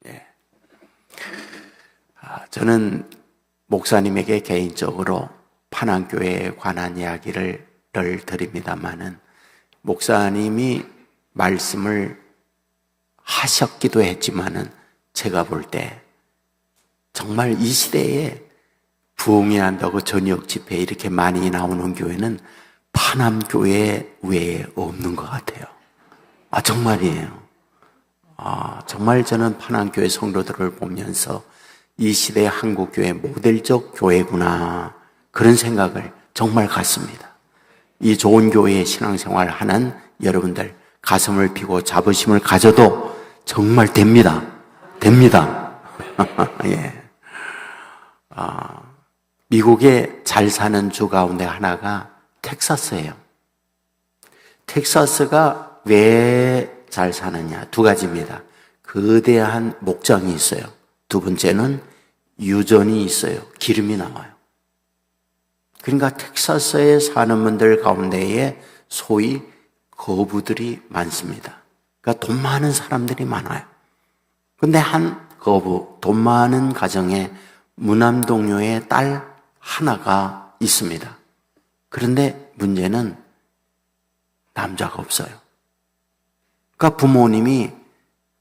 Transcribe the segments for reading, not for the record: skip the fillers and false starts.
예. 저는 목사님에게 개인적으로 파남교회에 관한 이야기를 드립니다마는 목사님이 말씀을 하셨기도 했지만은 제가 볼 때 정말 이 시대에 부흥이 난다고 저녁 집회에 이렇게 많이 나오는 교회는 파남교회 외에 없는 것 같아요. 정말이에요. 정말 저는 파남교회 성도들을 보면서 이 시대의 한국교회 모델적 교회구나, 그런 생각을 정말 갖습니다. 이 좋은 교회의 신앙생활 하는 여러분들 가슴을 펴고 자부심을 가져도 정말 됩니다. 예. 미국에 잘 사는 주 가운데 하나가 텍사스예요. 텍사스가 왜 잘 사느냐? 두 가지입니다. 거대한 목장이 있어요. 두 번째는 유전이 있어요. 기름이 나와요. 그러니까 텍사스에 사는 분들 가운데에 소위 거부들이 많습니다. 그러니까 돈 많은 사람들이 많아요. 그런데 한 거부, 돈 많은 가정에 무남동료의 딸 하나가 있습니다. 그런데 문제는 남자가 없어요. 그러니까 부모님이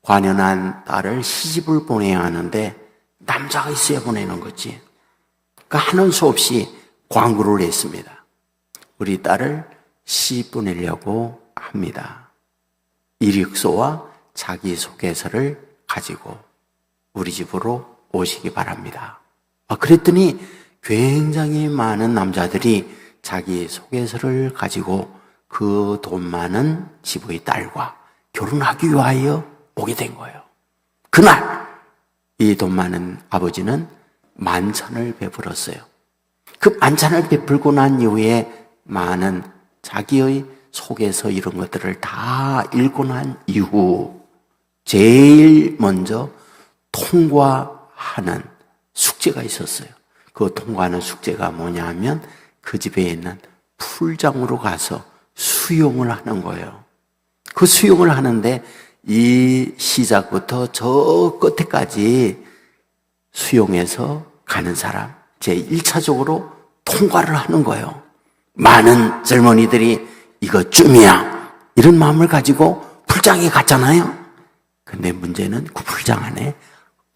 관연한 딸을 시집을 보내야 하는데 남자가 있어야 보내는 거지. 그러니까 하는 수 없이 광고를 했습니다. 우리 딸을 시집 보내려고 합니다. 이력서와 자기소개서를 가지고 우리 집으로 오시기 바랍니다. 그랬더니 굉장히 많은 남자들이 자기소개서를 가지고 그 돈 많은 집의 딸과 결혼하기 위하여 오게 된 거예요. 그날 이 돈 많은 아버지는 만찬을 베풀었어요. 그 만찬을 베풀고 난 이후에 많은 자기의 소개서 이런 것들을 다 읽고 난 이후 제일 먼저 통과하는 숙제가 있었어요. 그 통과하는 숙제가 뭐냐 하면 그 집에 있는 풀장으로 가서 수영을 하는 거예요. 그 수영을 하는데 이 시작부터 저 끝에까지 수영해서 가는 사람, 제1차적으로 통과를 하는 거예요. 많은 젊은이들이 이거 쯤이야, 이런 마음을 가지고 풀장에 갔잖아요. 근데 문제는 그 풀장 안에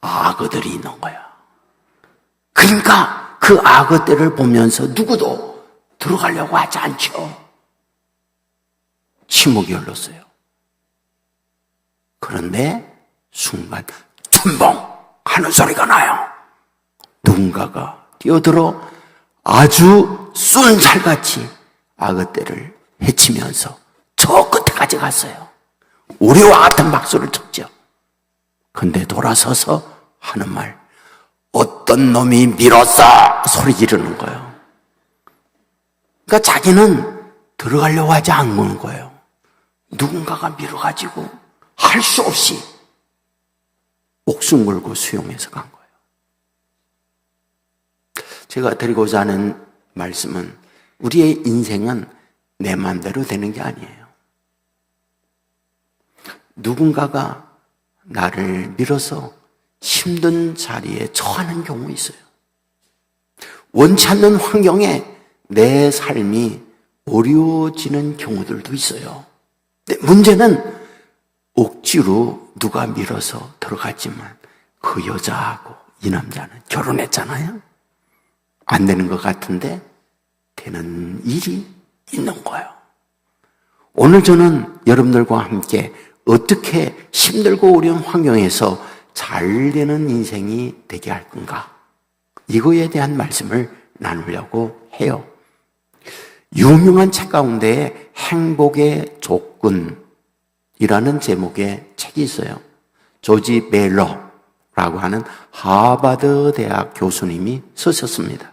악어들이 있는 거야. 그러니까 그 악어들을 보면서 누구도 들어가려고 하지 않죠. 침묵이 흘렀어요. 그런데 순간 춘봉 하는 소리가 나요. 누군가가 뛰어들어 아주 쏜살같이 악어떼를 해치면서 저 끝에까지 갔어요. 우리와 같은 박수를 쳤죠. 근데 돌아서서 하는 말, 어떤 놈이 밀었어! 소리 지르는 거예요. 그러니까 자기는 들어가려고 하지 않는 거예요. 누군가가 밀어가지고 할 수 없이 목숨 걸고 수용해서 간 거예요. 제가 드리고자 하는 말씀은 우리의 인생은 내 마음대로 되는 게 아니에요. 누군가가 나를 밀어서 힘든 자리에 처하는 경우 있어요. 원치 않는 환경에 내 삶이 어려워지는 경우들도 있어요. 근데 문제는 억지로 누가 밀어서 들어갔지만 그 여자하고 이 남자는 결혼했잖아요. 안 되는 것 같은데 되는 일이 있는 거예요. 오늘 저는 여러분들과 함께 어떻게 힘들고 어려운 환경에서 잘 되는 인생이 되게 할 건가, 이거에 대한 말씀을 나누려고 해요. 유명한 책 가운데 행복의 조건이라는 제목의 책이 있어요. 조지 메일러라고 하는 하버드 대학 교수님이 쓰셨습니다.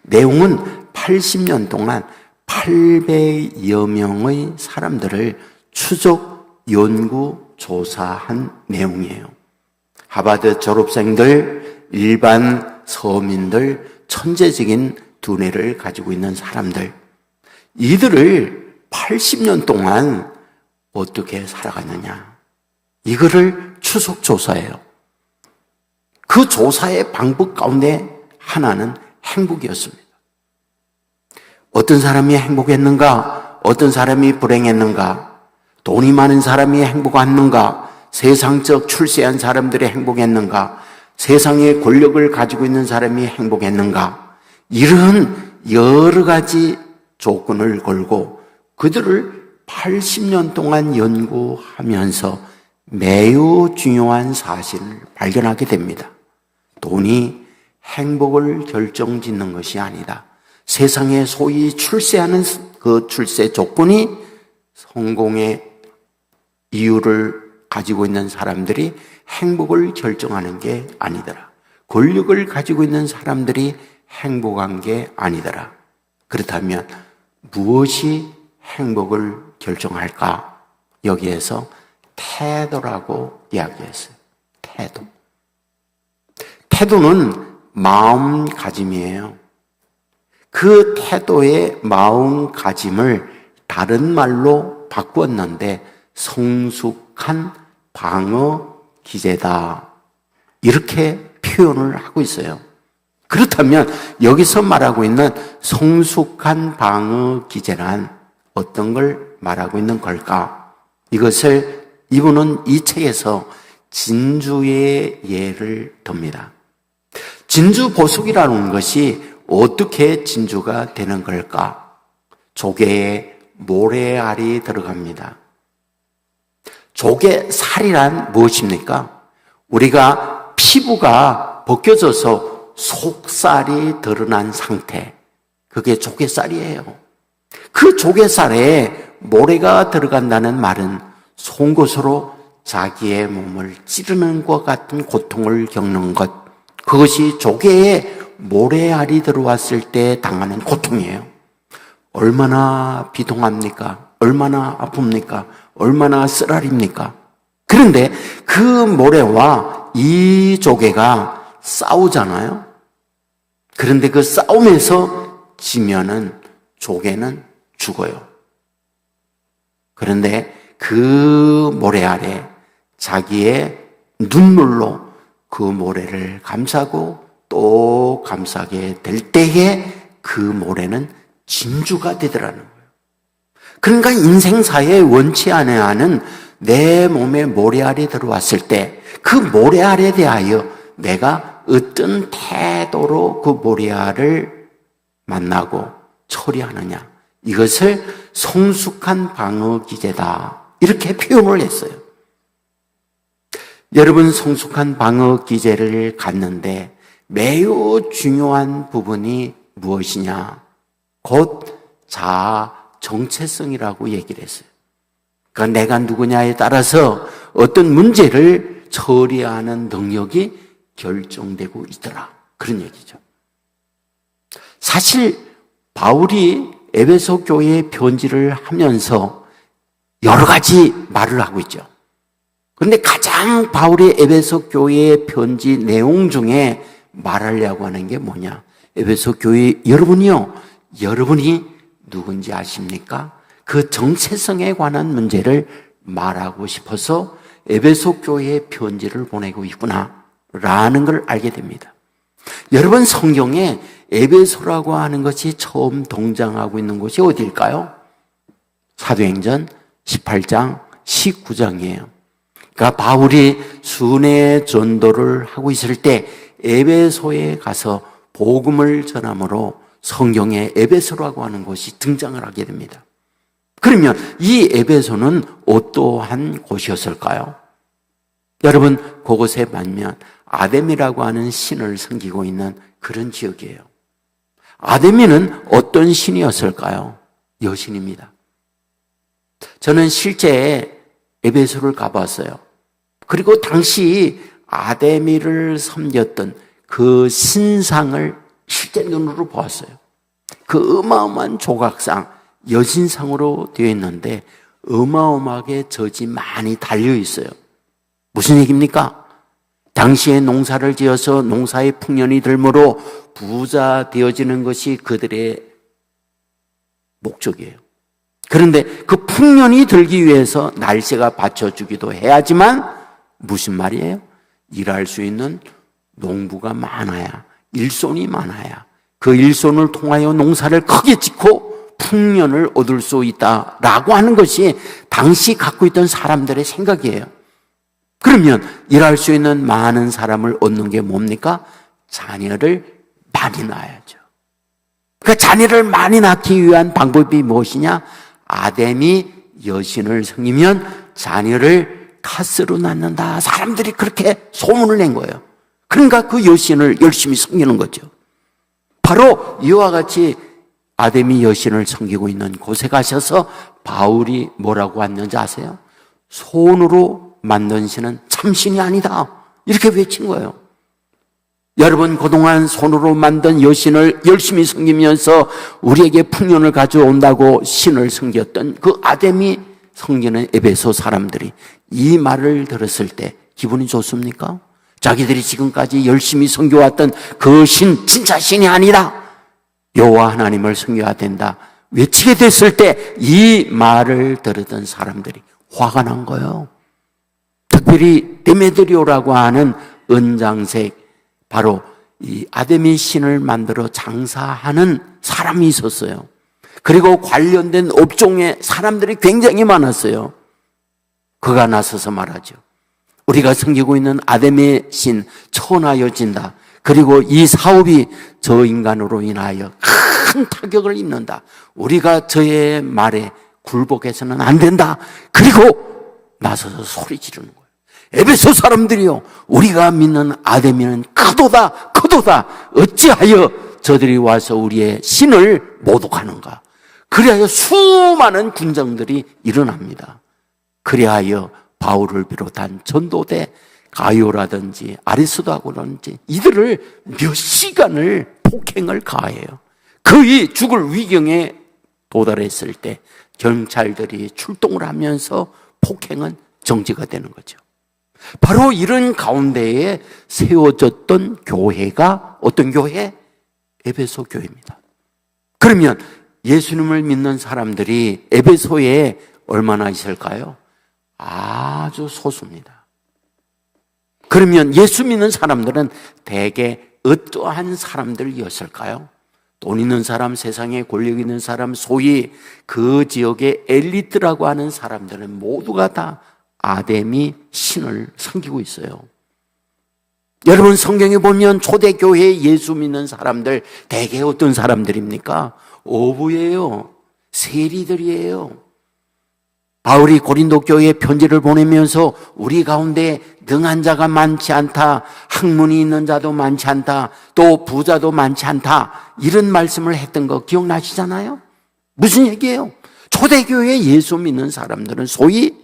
내용은 80년 동안 800여 명의 사람들을 추적 연구 조사한 내용이에요. 하버드 졸업생들, 일반 서민들, 천재적인 두뇌를 가지고 있는 사람들, 이들을 80년 동안 어떻게 살아갔느냐, 이거를 추적 조사해요. 그 조사의 방법 가운데 하나는 행복이었습니다. 어떤 사람이 행복했는가? 어떤 사람이 불행했는가? 돈이 많은 사람이 행복했는가? 세상적 출세한 사람들이 행복했는가? 세상의 권력을 가지고 있는 사람이 행복했는가? 이런 여러 가지 조건을 걸고 그들을 80년 동안 연구하면서 매우 중요한 사실을 발견하게 됩니다. 돈이 행복을 결정짓는 것이 아니다. 세상에 소위 출세하는 그 출세 조건이 성공의 이유를 가지고 있는 사람들이 행복을 결정하는 게 아니더라. 권력을 가지고 있는 사람들이 행복한 게 아니더라. 그렇다면 무엇이 행복을 결정할까? 여기에서 태도라고 이야기했어요. 태도. 태도는 마음가짐이에요. 그 태도의 마음가짐을 다른 말로 바꾸었는데 성숙한 방어 기제다. 이렇게 표현을 하고 있어요. 그렇다면 여기서 말하고 있는 성숙한 방어 기제란 어떤 걸 말하고 있는 걸까? 이것을 이분은 이 책에서 진주의 예를 듭니다. 진주 보석이라는 것이 어떻게 진주가 되는 걸까? 조개에 모래알이 들어갑니다. 조개살이란 무엇입니까? 우리가 피부가 벗겨져서 속살이 드러난 상태, 그게 조개살이에요. 그 조개살에 모래가 들어간다는 말은 송곳으로 자기의 몸을 찌르는 것 같은 고통을 겪는 것, 그것이 조개에 모래알이 들어왔을 때 당하는 고통이에요. 얼마나 비통합니까? 얼마나 아픕니까? 얼마나 쓰라립니까? 그런데 그 모래와 이 조개가 싸우잖아요. 그런데 그 싸움에서 지면은 조개는 죽어요. 그런데 그 모래 아래 자기의 눈물로 그 모래를 감싸고 또 감싸게 될 때에 그 모래는 진주가 되더라는 거예요. 그러니까 인생사에 원치 않아야 하는 내 몸에 모래알이 들어왔을 때 그 모래알에 대하여 내가 어떤 태도로 그 모래알을 만나고 처리하느냐, 이것을 성숙한 방어 기제다, 이렇게 표현을 했어요. 여러분, 성숙한 방어 기제를 갖는데 매우 중요한 부분이 무엇이냐? 곧 자아 정체성이라고 얘기를 했어요. 그러니까 내가 누구냐에 따라서 어떤 문제를 처리하는 능력이 결정되고 있더라, 그런 얘기죠. 사실 바울이 에베소 교회에 편지를 하면서 여러 가지 말을 하고 있죠. 그런데 가장 바울이 에베소 교회의 편지 내용 중에 말하려고 하는 게 뭐냐? 에베소 교회 여러분이 누군지 아십니까? 그 정체성에 관한 문제를 말하고 싶어서 에베소 교회에 편지를 보내고 있구나 라는 걸 알게 됩니다. 여러분, 성경에 에베소라고 하는 것이 처음 등장하고 있는 곳이 어디일까요? 사도행전 18장 19장이에요. 그러니까 바울이 순회 전도를 하고 있을 때 에베소에 가서 복음을 전함으로 성경에 에베소라고 하는 곳이 등장을 하게 됩니다. 그러면 이 에베소는 어떠한 곳이었을까요? 여러분, 그곳에 가면 아데미라고 하는 신을 섬기고 있는 그런 지역이에요. 아데미는 어떤 신이었을까요? 여신입니다. 저는 실제 에베소를 가봤어요. 그리고 당시 아데미를 섬겼던 그 신상을 실제 눈으로 보았어요. 그 어마어마한 조각상, 여신상으로 되어 있는데 어마어마하게 젖이 많이 달려 있어요. 무슨 얘기입니까? 당시에 농사를 지어서 농사의 풍년이 들므로 부자 되어지는 것이 그들의 목적이에요. 그런데 그 풍년이 들기 위해서 날씨가 받쳐주기도 해야지만 무슨 말이에요? 일할 수 있는 농부가 많아야, 일손이 많아야 그 일손을 통하여 농사를 크게 짓고 풍년을 얻을 수 있다라고 하는 것이 당시 갖고 있던 사람들의 생각이에요. 그러면 일할 수 있는 많은 사람을 얻는 게 뭡니까? 자녀를 많이 낳아야죠. 그 자녀를 많이 낳기 위한 방법이 무엇이냐? 아담이 여신을 섬기면 자녀를 가스로 낳는다. 사람들이 그렇게 소문을 낸 거예요. 그러니까 그 여신을 열심히 섬기는 거죠. 바로 이와 같이 아담이 여신을 섬기고 있는 곳에 가셔서 바울이 뭐라고 했는지 아세요? 손으로 만든 신은 참신이 아니다. 이렇게 외친 거예요. 여러분, 그동안 손으로 만든 여신을 열심히 섬기면서 우리에게 풍년을 가져온다고 신을 섬겼던 그 아담이 섬기는 에베소 사람들이 이 말을 들었을 때 기분이 좋습니까? 자기들이 지금까지 열심히 섬겨왔던 그 신, 진짜 신이 아니라 여호와 하나님을 섬겨야 된다 외치게 됐을 때 이 말을 들었던 사람들이 화가 난 거예요. 특별히 데메드리오라고 하는 은장색, 바로 이 아담이 신을 만들어 장사하는 사람이 있었어요. 그리고 관련된 업종에 사람들이 굉장히 많았어요. 그가 나서서 말하죠. 우리가 섬기고 있는 아담의 신 천하여진다. 그리고 이 사업이 저 인간으로 인하여 큰 타격을 입는다. 우리가 저의 말에 굴복해서는 안 된다. 그리고 나서서 소리 지르는 거예요. 에베소 사람들이요, 우리가 믿는 아담이는 크도다 크도다. 어찌하여 저들이 와서 우리의 신을 모독하는가. 그리하여 수많은 군정들이 일어납니다. 그리하여 바울을 비롯한 전도대 가요라든지 아리스도하고라든지 이들을 몇 시간을 폭행을 가해요. 거의 죽을 위경에 도달했을 때 경찰들이 출동을 하면서 폭행은 정지가 되는 거죠. 바로 이런 가운데에 세워졌던 교회가 어떤 교회? 에베소 교회입니다. 그러면 예수님을 믿는 사람들이 에베소에 얼마나 있을까요? 아주 소수입니다. 그러면 예수 믿는 사람들은 대개 어떠한 사람들이었을까요? 돈 있는 사람, 세상에 권력 있는 사람, 소위 그 지역의 엘리트라고 하는 사람들은 모두가 다 아담이 신을 섬기고 있어요. 여러분, 성경에 보면 초대교회에 예수 믿는 사람들 대개 어떤 사람들입니까? 어부예요. 세리들이에요. 바울이 고린도 교회에 편지를 보내면서 우리 가운데 능한 자가 많지 않다, 학문이 있는 자도 많지 않다, 또 부자도 많지 않다, 이런 말씀을 했던 거 기억나시잖아요? 무슨 얘기예요? 초대교회에 예수 믿는 사람들은 소위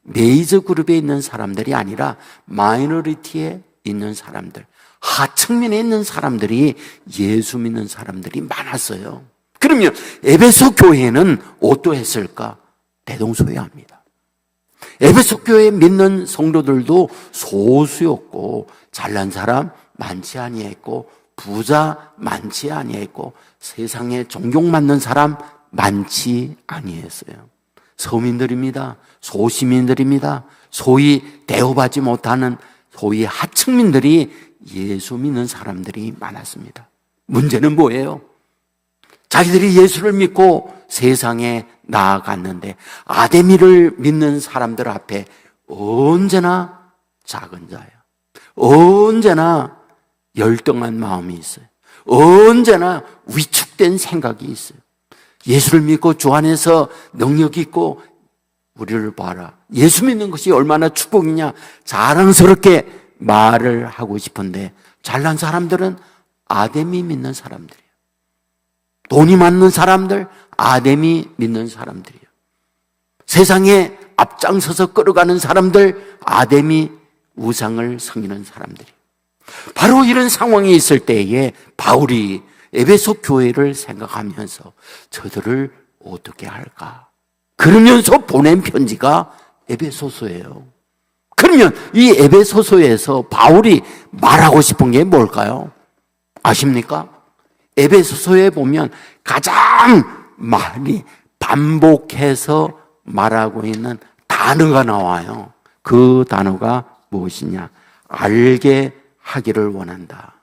메이저 그룹에 있는 사람들이 아니라 마이너리티에 있는 사람들, 하층민에 있는 사람들이 예수 믿는 사람들이 많았어요. 그러면 에베소 교회는 어떠했을까? 대동소이합니다. 에베소 교회 믿는 성도들도 소수였고, 잘난 사람 많지 아니했고, 부자 많지 아니했고, 세상에 존경받는 사람 많지 아니했어요. 서민들입니다. 소시민들입니다. 소위 대우받지 못하는 소위 하층민들이 예수 믿는 사람들이 많았습니다. 문제는 뭐예요? 자기들이 예수를 믿고 세상에 나아갔는데 아담이를 믿는 사람들 앞에 언제나 작은 자예요. 언제나 열등한 마음이 있어요. 언제나 위축된 생각이 있어요. 예수를 믿고 주 안에서 능력이 있고 우리를 봐라, 예수 믿는 것이 얼마나 축복이냐, 자랑스럽게 말을 하고 싶은데 잘난 사람들은 아담이 믿는 사람들이에요. 돈이 많은 사람들, 아담이 믿는 사람들이에요. 세상에 앞장서서 끌어가는 사람들, 아담이 우상을 섬기는 사람들이에요. 바로 이런 상황이 있을 때에 바울이 에베소 교회를 생각하면서 저들을 어떻게 할까? 그러면서 보낸 편지가 에베소서예요. 그러면 이 에베소서에서 바울이 말하고 싶은 게 뭘까요? 아십니까? 에베소서에 보면 가장 많이 반복해서 말하고 있는 단어가 나와요. 그 단어가 무엇이냐? 알게 하기를 원한다.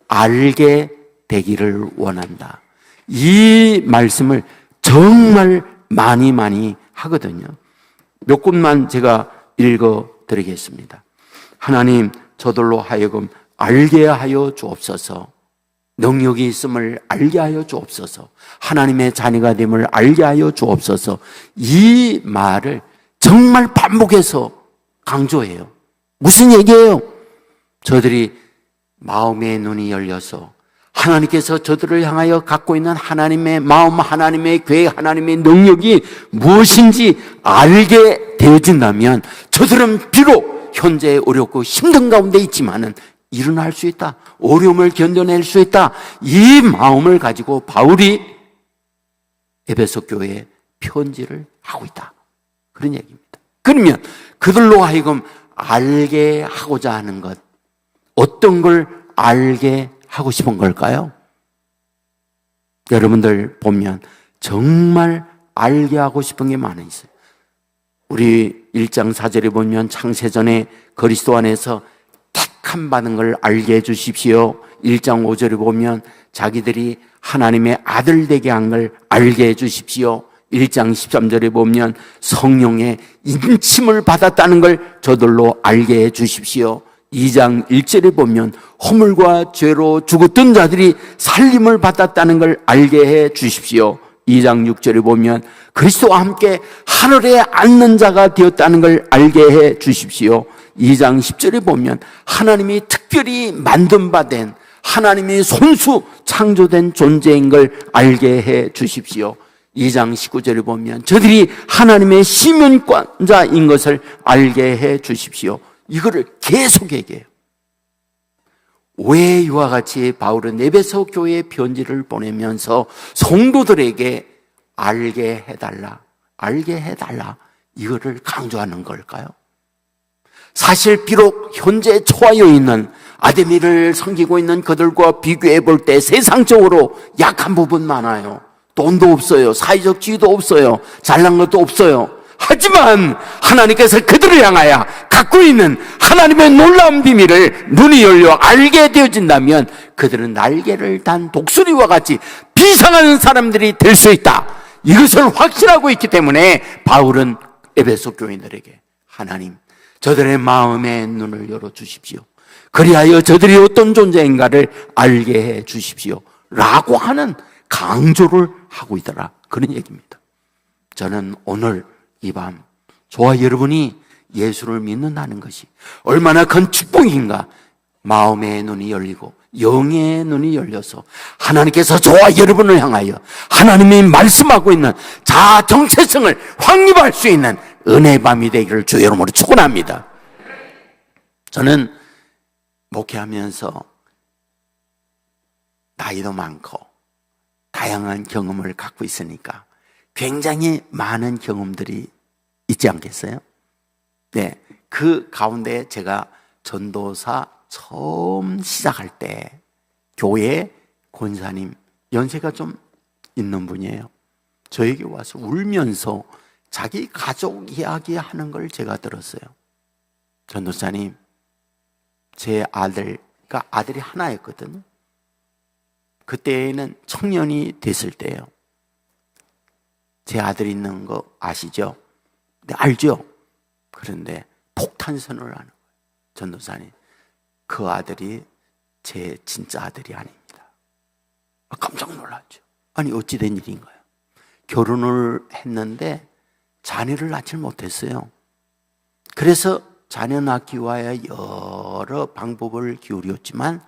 알게 되기를 원한다. 이 말씀을 정말 많이 하거든요. 몇 곳만 제가 읽어 드리겠습니다. 하나님, 저들로 하여금 알게 하여 주옵소서. 능력이 있음을 알게 하여 주옵소서. 하나님의 자녀가 됨을 알게 하여 주옵소서. 이 말을 정말 반복해서 강조해요. 무슨 얘기예요? 저들이 마음의 눈이 열려서 하나님께서 저들을 향하여 갖고 있는 하나님의 마음, 하나님의 계획, 하나님의 능력이 무엇인지 알게 되어진다면 저들은 비록 현재 어렵고 힘든 가운데 있지만은 일어날 수 있다. 어려움을 견뎌낼 수 있다. 이 마음을 가지고 바울이 에베소 교회에 편지를 하고 있다. 그런 얘기입니다. 그러면 그들로 하여금 알게 하고자 하는 것, 어떤 걸 알게 하고 싶은 걸까요? 여러분들 보면 정말 알게 하고 싶은 게 많아 있어요. 우리 1장 4절에 보면 창세전에 그리스도 안에서 택함 받은 걸 알게 해 주십시오. 1장 5절에 보면 자기들이 하나님의 아들 되게 한 걸 알게 해 주십시오. 1장 13절에 보면 성령의 인침을 받았다는 걸 저들로 알게 해 주십시오. 2장 1절에 보면 허물과 죄로 죽었던 자들이 살림을 받았다는 걸 알게 해 주십시오. 2장 6절에 보면 그리스도와 함께 하늘에 앉는 자가 되었다는 걸 알게 해 주십시오. 2장 10절에 보면 하나님이 특별히 만든 바 된 하나님이 손수 창조된 존재인 걸 알게 해 주십시오. 2장 19절에 보면 저들이 하나님의 시면권자인 것을 알게 해 주십시오. 이거를 계속 얘기해요. 왜 이와 같이 바울은 에베소 교회에 편지를 보내면서 성도들에게 알게 해달라 이거를 강조하는 걸까요? 사실 비록 현재 처하여 있는 아데미를 섬기고 있는 그들과 비교해 볼 때 세상적으로 약한 부분 많아요. 돈도 없어요. 사회적 지위도 없어요. 잘난 것도 없어요. 하지만 하나님께서 그들을 향하여 갖고 있는 하나님의 놀라운 비밀을 눈이 열려 알게 되어진다면 그들은 날개를 단 독수리와 같이 비상하는 사람들이 될 수 있다. 이것을 확신하고 있기 때문에 바울은 에베소 교인들에게 하나님, 저들의 마음의 눈을 열어주십시오. 그리하여 저들이 어떤 존재인가를 알게 해 주십시오. 라고 하는 강조를 하고 있더라. 그런 얘기입니다. 저는 오늘 이 밤 저와 여러분이 예수를 믿는다는 것이 얼마나 큰 축복인가. 마음의 눈이 열리고 영의 눈이 열려서 하나님께서 저와 여러분을 향하여 하나님이 말씀하고 있는 자아 정체성을 확립할 수 있는 은혜의 밤이 되기를 주의 이름으로 축원합니다. 저는 목회하면서 나이도 많고 다양한 경험을 갖고 있으니까 굉장히 많은 경험들이 있지 않겠어요? 네, 그 가운데 제가 전도사 처음 시작할 때 교회 권사님, 연세가 좀 있는 분이에요. 저에게 와서 울면서 자기 가족 이야기하는 걸 제가 들었어요. 전도사님, 제 아들이 하나였거든요. 그때는 청년이 됐을 때예요. 제 아들이 있는 거 아시죠? 네, 알죠? 그런데 폭탄선을 하는 거예요. 전도사님, 그 아들이 제 진짜 아들이 아닙니다. 깜짝 놀랐죠. 아니, 어찌된 일인가요? 결혼을 했는데 자녀를 낳지 못했어요. 그래서 자녀 낳기 위하여 여러 방법을 기울였지만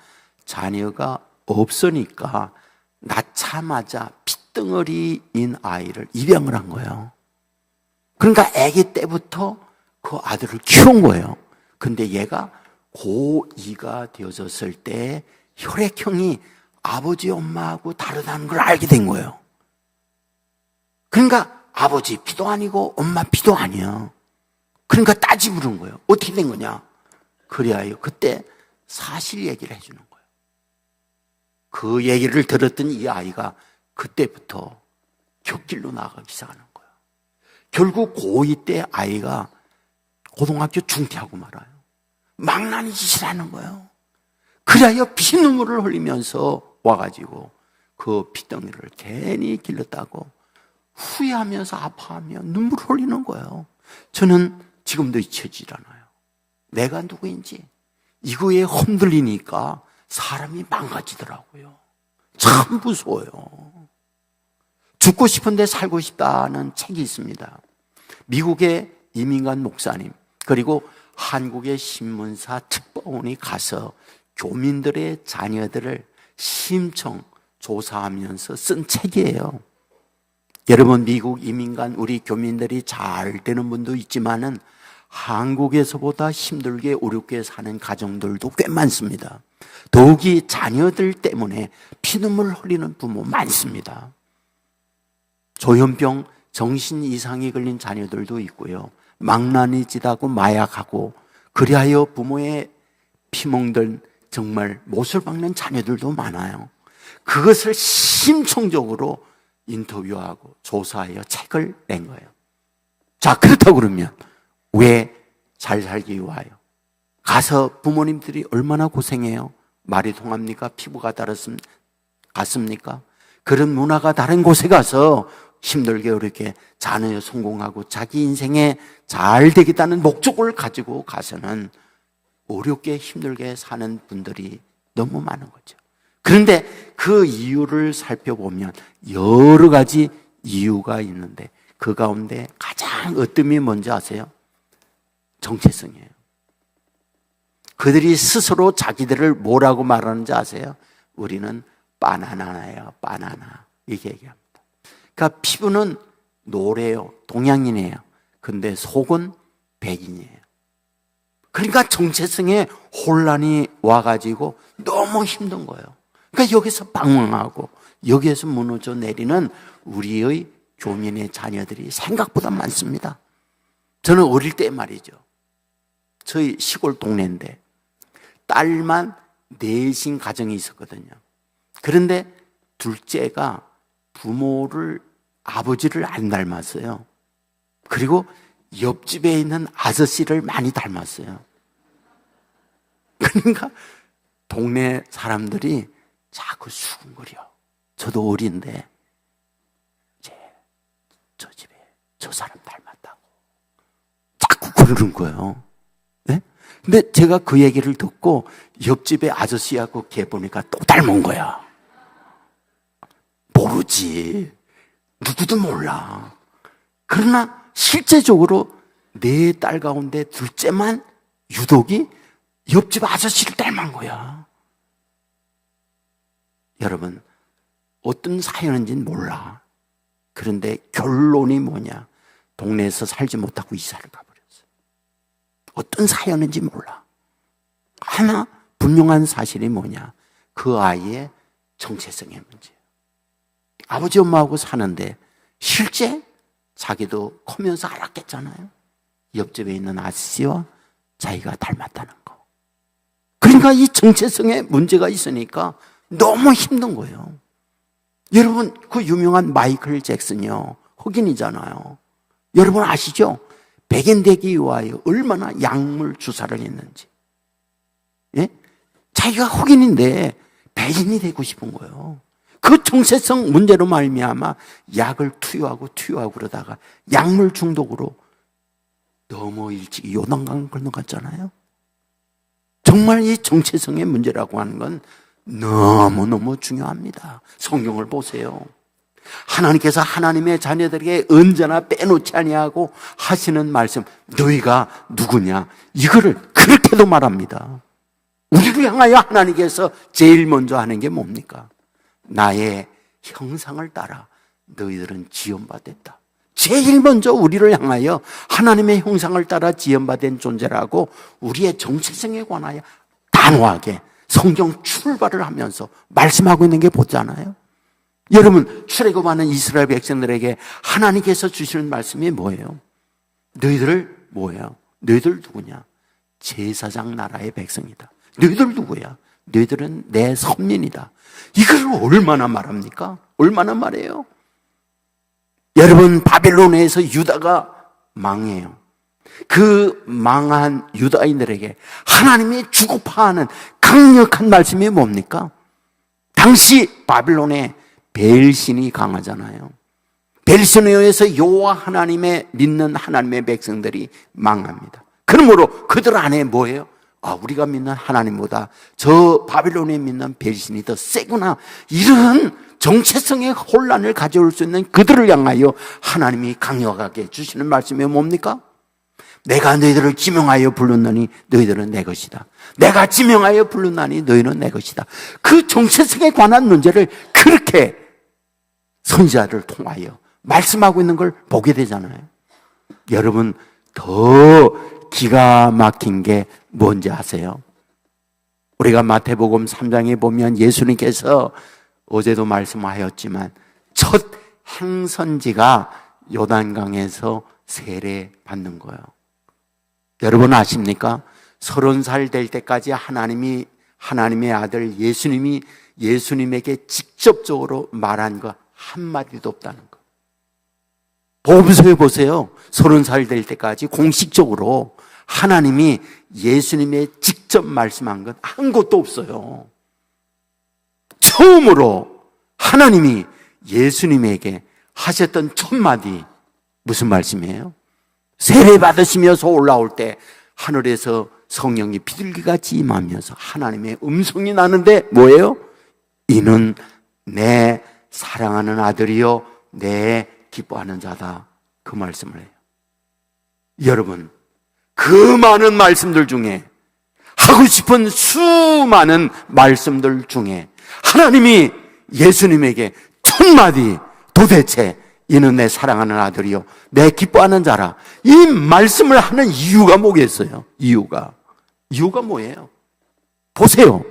자녀가 없으니까 낳자마자 핏덩어리인 아이를 입양을 한 거예요. 그러니까 아기 때부터 그 아들을 키운 거예요. 근데 얘가 고2가 되어졌을 때 혈액형이 아버지 엄마하고 다르다는 걸 알게 된 거예요. 그러니까 아버지 피도 아니고 엄마 피도 아니야. 그러니까 따지 부른 거예요. 어떻게 된 거냐? 그래야 그때 사실 얘기를 해주는 거예요. 그 얘기를 들었던 이 아이가 그때부터 곁길로 나가기 시작하는 거예요. 결국 고2 때 아이가 고등학교 중퇴하고 말아요. 망나니 짓이라는 거예요. 그래야 피눈물을 흘리면서 와가지고 그 피덩이를 괜히 길렀다고 후회하면서 아파하며 눈물을 흘리는 거예요. 저는 지금도 잊혀지질 않아요. 내가 누구인지 이거에 흔들리니까 사람이 망가지더라고요. 참 무서워요. 죽고 싶은데 살고 싶다는 책이 있습니다. 미국의 이민간 목사님 그리고 한국의 신문사 특파원이 가서 교민들의 자녀들을 심청 조사하면서 쓴 책이에요. 여러분, 미국 이민간 우리 교민들이 잘 되는 분도 있지만은 한국에서보다 힘들게 어렵게 사는 가정들도 꽤 많습니다. 더욱이 자녀들 때문에 피눈물 흘리는 부모 많습니다. 조현병, 정신 이상이 걸린 자녀들도 있고요. 망나니짓하고 마약하고 그리하여 부모의 피멍든 정말 못을 박는 자녀들도 많아요. 그것을 심층적으로 인터뷰하고 조사하여 책을 낸 거예요. 자, 그렇다고 그러면 왜 잘 살기 위하여 가서 부모님들이 얼마나 고생해요? 말이 통합니까? 피부가 같습니까? 그런 문화가 다른 곳에 가서 힘들게 어렵게 자녀 성공하고 자기 인생에 잘 되겠다는 목적을 가지고 가서는 어렵게 힘들게 사는 분들이 너무 많은 거죠. 그런데 그 이유를 살펴보면 여러 가지 이유가 있는데 그 가운데 가장 어뜸이 뭔지 아세요? 정체성이에요. 그들이 스스로 자기들을 뭐라고 말하는지 아세요? 우리는 바나나예요. 바나나. 이렇게 얘기합니다. 그러니까 피부는 노래요. 동양인이에요. 근데 속은 백인이에요. 그러니까 정체성에 혼란이 와가지고 너무 힘든 거예요. 그러니까 여기서 방황하고 여기에서 무너져 내리는 우리의 교민의 자녀들이 생각보다 많습니다. 저는 어릴 때 말이죠. 저희 시골 동네인데 딸만 넷인 가정이 있었거든요. 그런데 둘째가 부모를, 아버지를 안 닮았어요. 그리고 옆집에 있는 아저씨를 많이 닮았어요. 그러니까 동네 사람들이 자꾸 수군거려. 저도 어린데 저 집에 저 사람 닮았다고 자꾸 그러는 거예요. 네? 근데 제가 그 얘기를 듣고 옆집에 아저씨하고 걔 보니까 또 닮은 거야. 모르지. 누구도 몰라. 그러나 실제적으로 내 딸 가운데 둘째만 유독이 옆집 아저씨를 닮은 거야. 여러분, 어떤 사연인지는 몰라. 그런데 결론이 뭐냐? 동네에서 살지 못하고 이사를 가버렸어요. 어떤 사연인지 몰라. 하나 분명한 사실이 뭐냐? 그 아이의 정체성의 문제예요. 아버지 엄마하고 사는데 실제 자기도 커면서 알았겠잖아요. 옆집에 있는 아저씨와 자기가 닮았다는 거. 그러니까 이 정체성에 문제가 있으니까 너무 힘든 거예요. 여러분, 그 유명한 마이클 잭슨이요, 흑인이잖아요. 여러분 아시죠? 백인 되기 위하여 얼마나 약물 주사를 했는지. 예? 자기가 흑인인데 백인이 되고 싶은 거예요. 그 정체성 문제로 말미암아 약을 투여하고 그러다가 약물 중독으로 너무 일찍 요단강 건너갔잖아요. 정말 이 정체성의 문제라고 하는 건 너무너무 중요합니다. 성경을 보세요. 하나님께서 하나님의 자녀들에게 언제나 빼놓지 아니하고 하시는 말씀, 너희가 누구냐? 이거를 그렇게도 말합니다. 우리를 향하여 하나님께서 제일 먼저 하는 게 뭡니까? 나의 형상을 따라 너희들은 지음받았다. 제일 먼저 우리를 향하여 하나님의 형상을 따라 지음받은 존재라고 우리의 정체성에 관하여 단호하게 성경 출발을 하면서 말씀하고 있는 게 보잖아요. 여러분, 출애굽하는 이스라엘 백성들에게 하나님께서 주시는 말씀이 뭐예요? 너희들을 뭐예요? 너희들 누구냐? 제사장 나라의 백성이다. 너희들 누구야? 너희들은 내 선민이다. 이걸 얼마나 말합니까? 얼마나 말해요? 여러분, 바벨론에서 유다가 망해요. 그 망한 유다인들에게 하나님이 주고 파하는 강력한 말씀이 뭡니까? 당시 바빌론에 벨신이 강하잖아요. 벨신에 의해서 여호와 하나님의 믿는 하나님의 백성들이 망합니다. 그러므로 그들 안에 뭐예요? 우리가 믿는 하나님보다 저 바빌론에 믿는 벨신이 더 세구나. 이런 정체성의 혼란을 가져올 수 있는 그들을 향하여 하나님이 강력하게 주시는 말씀이 뭡니까? 내가 너희들을 지명하여 불렀느니 너희들은 내 것이다. 내가 지명하여 불렀나니 너희는 내 것이다. 그 정체성에 관한 문제를 그렇게 선지자를 통하여 말씀하고 있는 걸 보게 되잖아요. 여러분, 더 기가 막힌 게 뭔지 아세요? 우리가 마태복음 3장에 보면 예수님께서 어제도 말씀하였지만 첫 행선지가 요단강에서 세례 받는 거예요. 여러분 아십니까? 30살 될 때까지 하나님의 아들 예수님이 예수님에게 직접적으로 말한 거 한마디도 없다는 거. 복음서에 보세요. 30살 될 때까지 공식적으로 하나님이 예수님의 직접 말씀한 건 한 것도 없어요. 처음으로 하나님이 예수님에게 하셨던 첫 마디 무슨 말씀이에요? 세례 받으시면서 올라올 때 하늘에서 성령이 비둘기같이 임하면서 하나님의 음성이 나는데 뭐예요? 이는 내 사랑하는 아들이요 내 기뻐하는 자다. 그 말씀을 해요. 여러분, 그 많은 말씀들 중에 하고 싶은 수많은 말씀들 중에 하나님이 예수님에게 첫 마디 도대체 이는 내 사랑하는 아들이요 내 기뻐하는 자라, 이 말씀을 하는 이유가 뭐겠어요? 이유가 뭐예요? 보세요.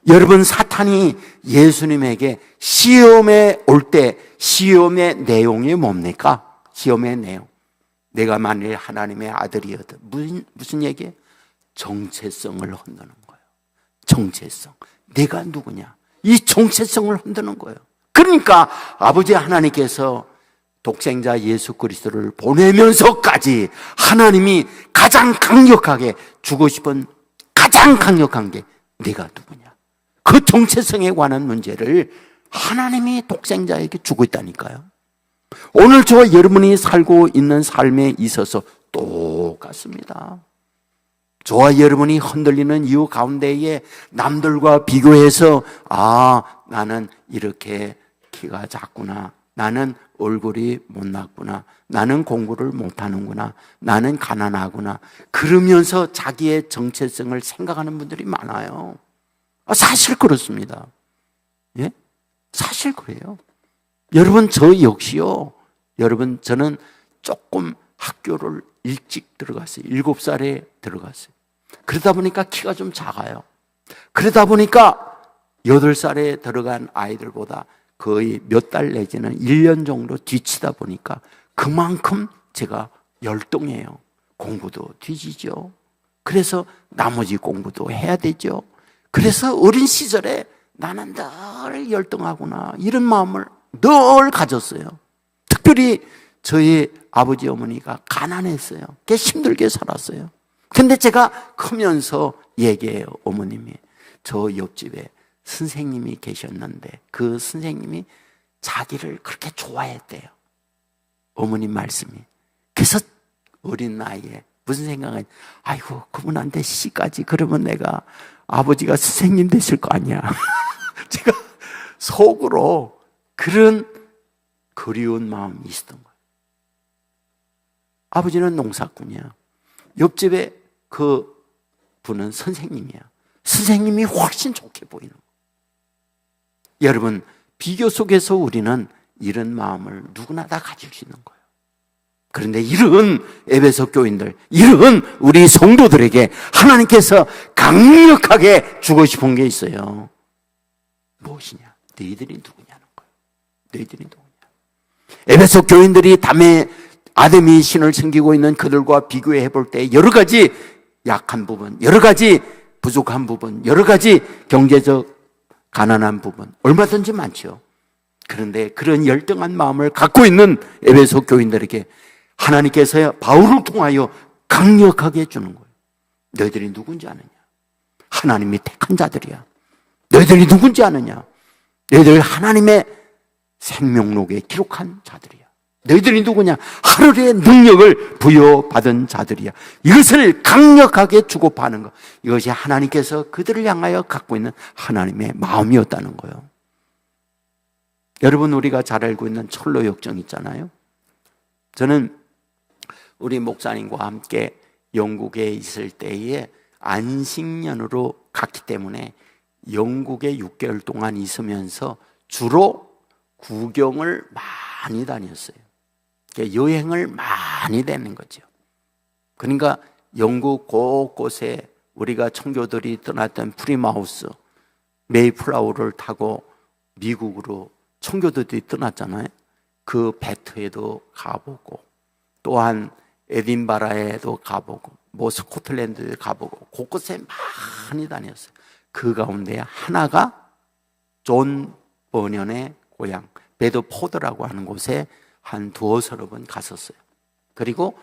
여러분, 사탄이 예수님에게 시험에 올 때 시험의 내용이 뭡니까? 시험의 내용, 내가 만일 하나님의 아들이어도 무슨 얘기예요? 정체성을 흔드는 거예요. 정체성, 내가 누구냐, 이 정체성을 흔드는 거예요. 그러니까 아버지 하나님께서 독생자 예수 그리스도를 보내면서까지 하나님이 가장 강력하게 주고 싶은 가장 강력한 게 네가 누구냐, 그 정체성에 관한 문제를 하나님이 독생자에게 주고 있다니까요. 오늘 저와 여러분이 살고 있는 삶에 있어서 똑같습니다. 저와 여러분이 흔들리는 이유 가운데에 남들과 비교해서 나는 이렇게 키가 작구나, 나는 얼굴이 못났구나, 나는 공부를 못하는구나, 나는 가난하구나, 그러면서 자기의 정체성을 생각하는 분들이 많아요. 사실 그렇습니다. 예? 사실 그래요. 여러분, 저 역시요. 여러분, 저는 조금 학교를 일찍 들어갔어요. 7살에 들어갔어요. 그러다 보니까 키가 좀 작아요. 그러다 보니까 8살에 들어간 아이들보다 거의 몇 달 내지는 1년 정도 뒤치다 보니까 그만큼 제가 열등해요. 공부도 뒤지죠. 그래서 나머지 공부도 해야 되죠. 그래서 어린 시절에 나는 늘 열등하구나, 이런 마음을 늘 가졌어요. 특별히 저희 아버지 어머니가 가난했어요. 꽤 힘들게 살았어요. 근데 제가 크면서 얘기해요. 어머님이, 저 옆집에 선생님이 계셨는데 그 선생님이 자기를 그렇게 좋아했대요. 어머님 말씀이. 그래서 어린 나이에 무슨 생각을, 아이고 그분한테 시까지 그러면 내가 아버지가 선생님 되실 거 아니야. 제가 속으로 그런 그리운 마음이 있었던 거예요. 아버지는 농사꾼이야. 옆집에 그 분은 선생님이야. 선생님이 훨씬 좋게 보이는 거예요. 여러분, 비교 속에서 우리는 이런 마음을 누구나 다 가질 수 있는 거예요. 그런데 이런 에베소 교인들, 이런 우리 성도들에게 하나님께서 강력하게 주고 싶은 게 있어요. 무엇이냐? 너희들이 누구냐는 거예요. 너희들이 누구냐? 에베소 교인들이 아담이 신을 섬기고 있는 그들과 비교해 볼 때 여러 가지 약한 부분, 여러 가지 부족한 부분, 여러 가지 경제적 가난한 부분 얼마든지 많죠. 그런데 그런 열등한 마음을 갖고 있는 에베소 교인들에게 하나님께서 바울을 통하여 강력하게 해주는 거예요. 너희들이 누군지 아느냐? 하나님이 택한 자들이야. 너희들이 누군지 아느냐? 너희들 하나님의 생명록에 기록한 자들이야. 너희들이 누구냐? 하늘의 능력을 부여받은 자들이야. 이것을 강력하게 주고파는 것, 이것이 하나님께서 그들을 향하여 갖고 있는 하나님의 마음이었다는 거예요. 여러분, 우리가 잘 알고 있는 철로 역정 있잖아요. 저는 우리 목사님과 함께 영국에 있을 때에 안식년으로 갔기 때문에 영국에 6개월 동안 있으면서 주로 구경을 많이 다녔어요. 여행을 많이 다니는 거죠. 그러니까 영국 곳곳에 우리가 청교들이 떠났던 프리마우스, 메이플라워를 타고 미국으로 청교도들이 떠났잖아요. 그 배트에도 가보고, 또한 에딘바라에도 가보고, 뭐 스코틀랜드에 가보고, 곳곳에 많이 다녔어요. 그 가운데 하나가 존 버년의 고향 베드포드라고 하는 곳에 한 두어서너 번 갔었어요. 그리고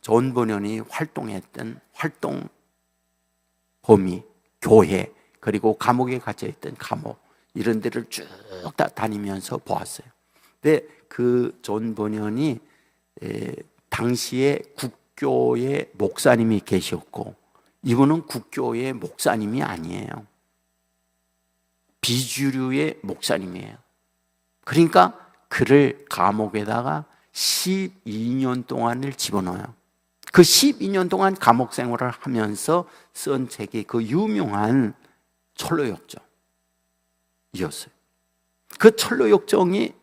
존 버년이 활동했던 활동 범위, 교회, 그리고 감옥에 갇혀있던 감옥, 이런 데를 쭉 다 다니면서 보았어요. 근데 그 존 버년이 당시에 국교의 목사님이 계셨고, 이분은 국교의 목사님이 아니에요. 비주류의 목사님이에요. 그러니까 그를 감옥에다가 12년 동안을 집어넣어요. 그 12년 동안 감옥 생활을 하면서 쓴 책이 그 유명한 철로역정이었어요. 그 철로역정이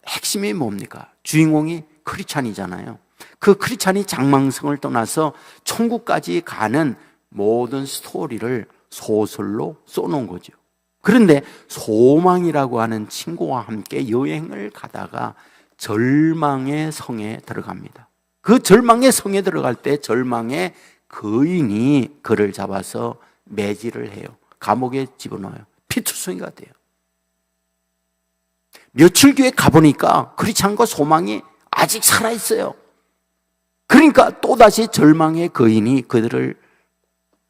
핵심이 뭡니까? 주인공이 크리스찬이잖아요. 그 크리스찬이 장망성을 떠나서 천국까지 가는 모든 스토리를 소설로 써놓은 거죠. 그런데 소망이라고 하는 친구와 함께 여행을 가다가 절망의 성에 들어갑니다. 그 절망의 성에 들어갈 때 절망의 거인이 그를 잡아서 매질을 해요. 감옥에 집어넣어요. 피투성이가 돼요. 며칠 뒤에 가보니까 크리스찬과 소망이 아직 살아있어요. 그러니까 또다시 절망의 거인이 그들을